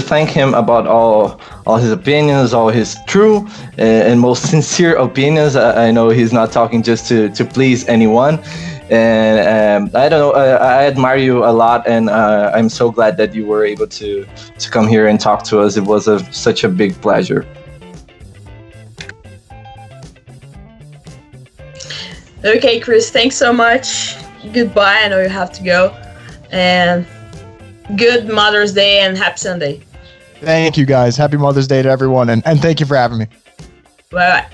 thank him about all his opinions, all his true and most sincere opinions. I know he's not talking just to please anyone, and I don't know. I admire you a lot, and I'm so glad that you were able to come here and talk to us. It was such a big pleasure. Okay, Chris, thanks so much. Goodbye. I know you have to go, and good Mother's Day and happy Sunday. Thank you, guys. Happy Mother's Day to everyone, and thank you for having me. Bye-bye.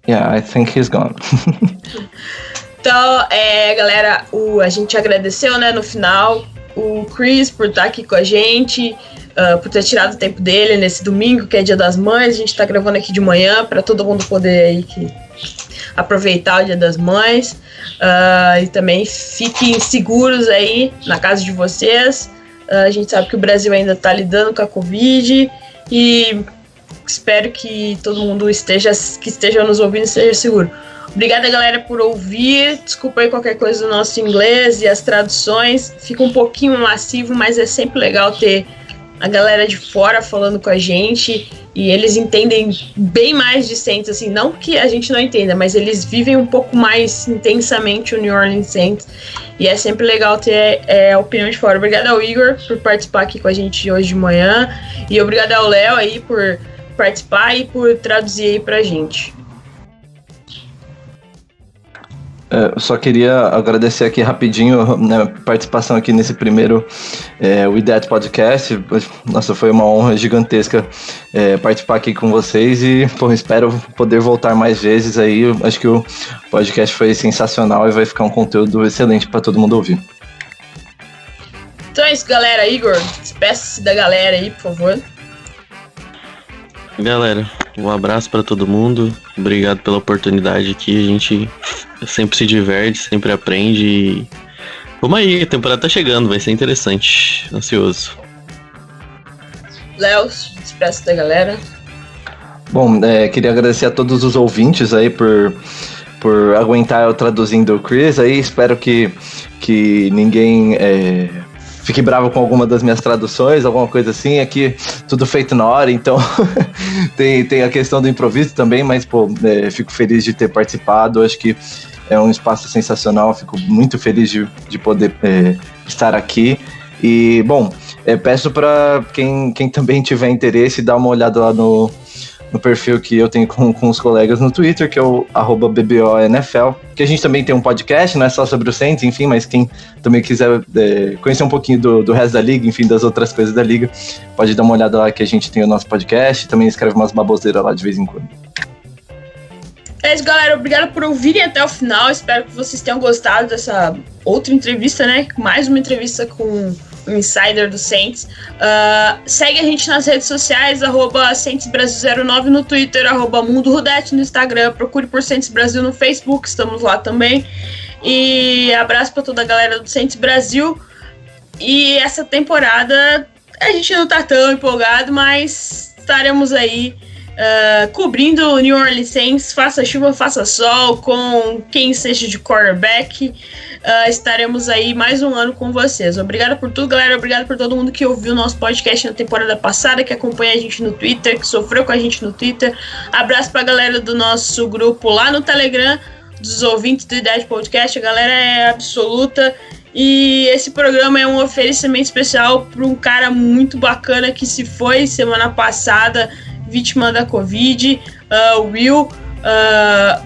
Yeah, I think he's gone. Então, galera, a gente agradeceu, né, no final, o Chris por estar aqui com a gente, por ter tirado o tempo dele nesse domingo, que é Dia das Mães. A gente tá gravando aqui de manhã para todo mundo poder aí aproveitar o Dia das Mães. E também fiquem seguros aí na casa de vocês. A gente sabe que o Brasil ainda tá lidando com a Covid e espero que todo mundo que esteja nos ouvindo esteja seguro. Obrigada, galera, por ouvir. Desculpa aí qualquer coisa do nosso inglês e as traduções. Fica um pouquinho massivo, mas é sempre legal ter a galera de fora falando com a gente. E eles entendem bem mais de Saints, assim, não que a gente não entenda, mas eles vivem um pouco mais intensamente o New Orleans Saints. E é sempre legal ter a opinião de fora. Obrigada ao Higor por participar aqui com a gente hoje de manhã. E obrigada ao Léo aí por participar e por traduzir aí pra gente. Eu só queria agradecer aqui rapidinho, né, a participação aqui nesse primeiro We Dat Podcast. Nossa, foi uma honra gigantesca participar aqui com vocês e espero poder voltar mais vezes aí. Acho que o podcast foi sensacional e vai ficar um conteúdo excelente para todo mundo ouvir. Então é isso, galera. Higor, despeça-se da galera aí, por favor. Galera, um abraço para todo mundo. Obrigado pela oportunidade aqui. A gente sempre se diverte, sempre aprende. E vamos aí, a temporada tá chegando, vai ser interessante. Ansioso. Léo, despeça da galera. Bom, queria agradecer a todos os ouvintes aí por aguentar eu traduzindo o Chris aí. Espero que ninguém fique bravo com alguma das minhas traduções, alguma coisa assim. Aqui tudo feito na hora, então tem a questão do improviso também, mas fico feliz de ter participado. Acho que é um espaço sensacional, fico muito feliz de poder estar aqui. E, bom, peço para quem também tiver interesse, dar uma olhada lá no perfil que eu tenho com os colegas no Twitter, que é o @BBONFL, que a gente também tem um podcast, não é só sobre o Saints, enfim, mas quem também quiser conhecer um pouquinho do resto da liga, enfim, das outras coisas da liga, pode dar uma olhada lá que a gente tem o nosso podcast, também escreve umas baboseiras lá de vez em quando. É isso, galera, obrigado por ouvirem até o final, espero que vocês tenham gostado dessa outra entrevista, né, mais uma entrevista com o Insider do Saints. Segue a gente nas redes sociais, @SaintsBrasil09 no Twitter, @MundoRudete no Instagram, procure por Saints Brasil no Facebook, estamos lá também. E abraço pra toda a galera do Saints Brasil. E essa temporada a gente não tá tão empolgado, mas estaremos aí cobrindo o New Orleans Saints, faça chuva, faça sol, com quem seja de quarterback. Estaremos aí mais um ano com vocês. Obrigada por tudo, galera. Obrigado por todo mundo que ouviu o nosso podcast na temporada passada, que acompanha a gente no Twitter, que sofreu com a gente no Twitter. Abraço pra galera do nosso grupo lá no Telegram, dos ouvintes do We Dat Podcast. A galera é absoluta. E esse programa é um oferecimento especial para um cara muito bacana que se foi semana passada, vítima da Covid, o Will.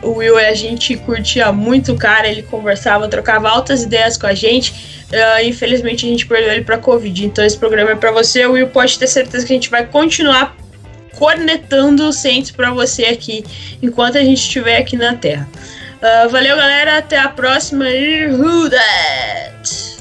O Will, a gente curtia muito o cara, ele conversava, trocava altas ideias com a gente. Infelizmente a gente perdeu ele pra Covid, então esse programa é pra você, Will. Pode ter certeza que a gente vai continuar cornetando o Saints pra você aqui, enquanto a gente estiver aqui na Terra. Valeu, galera, até a próxima e Who Dat?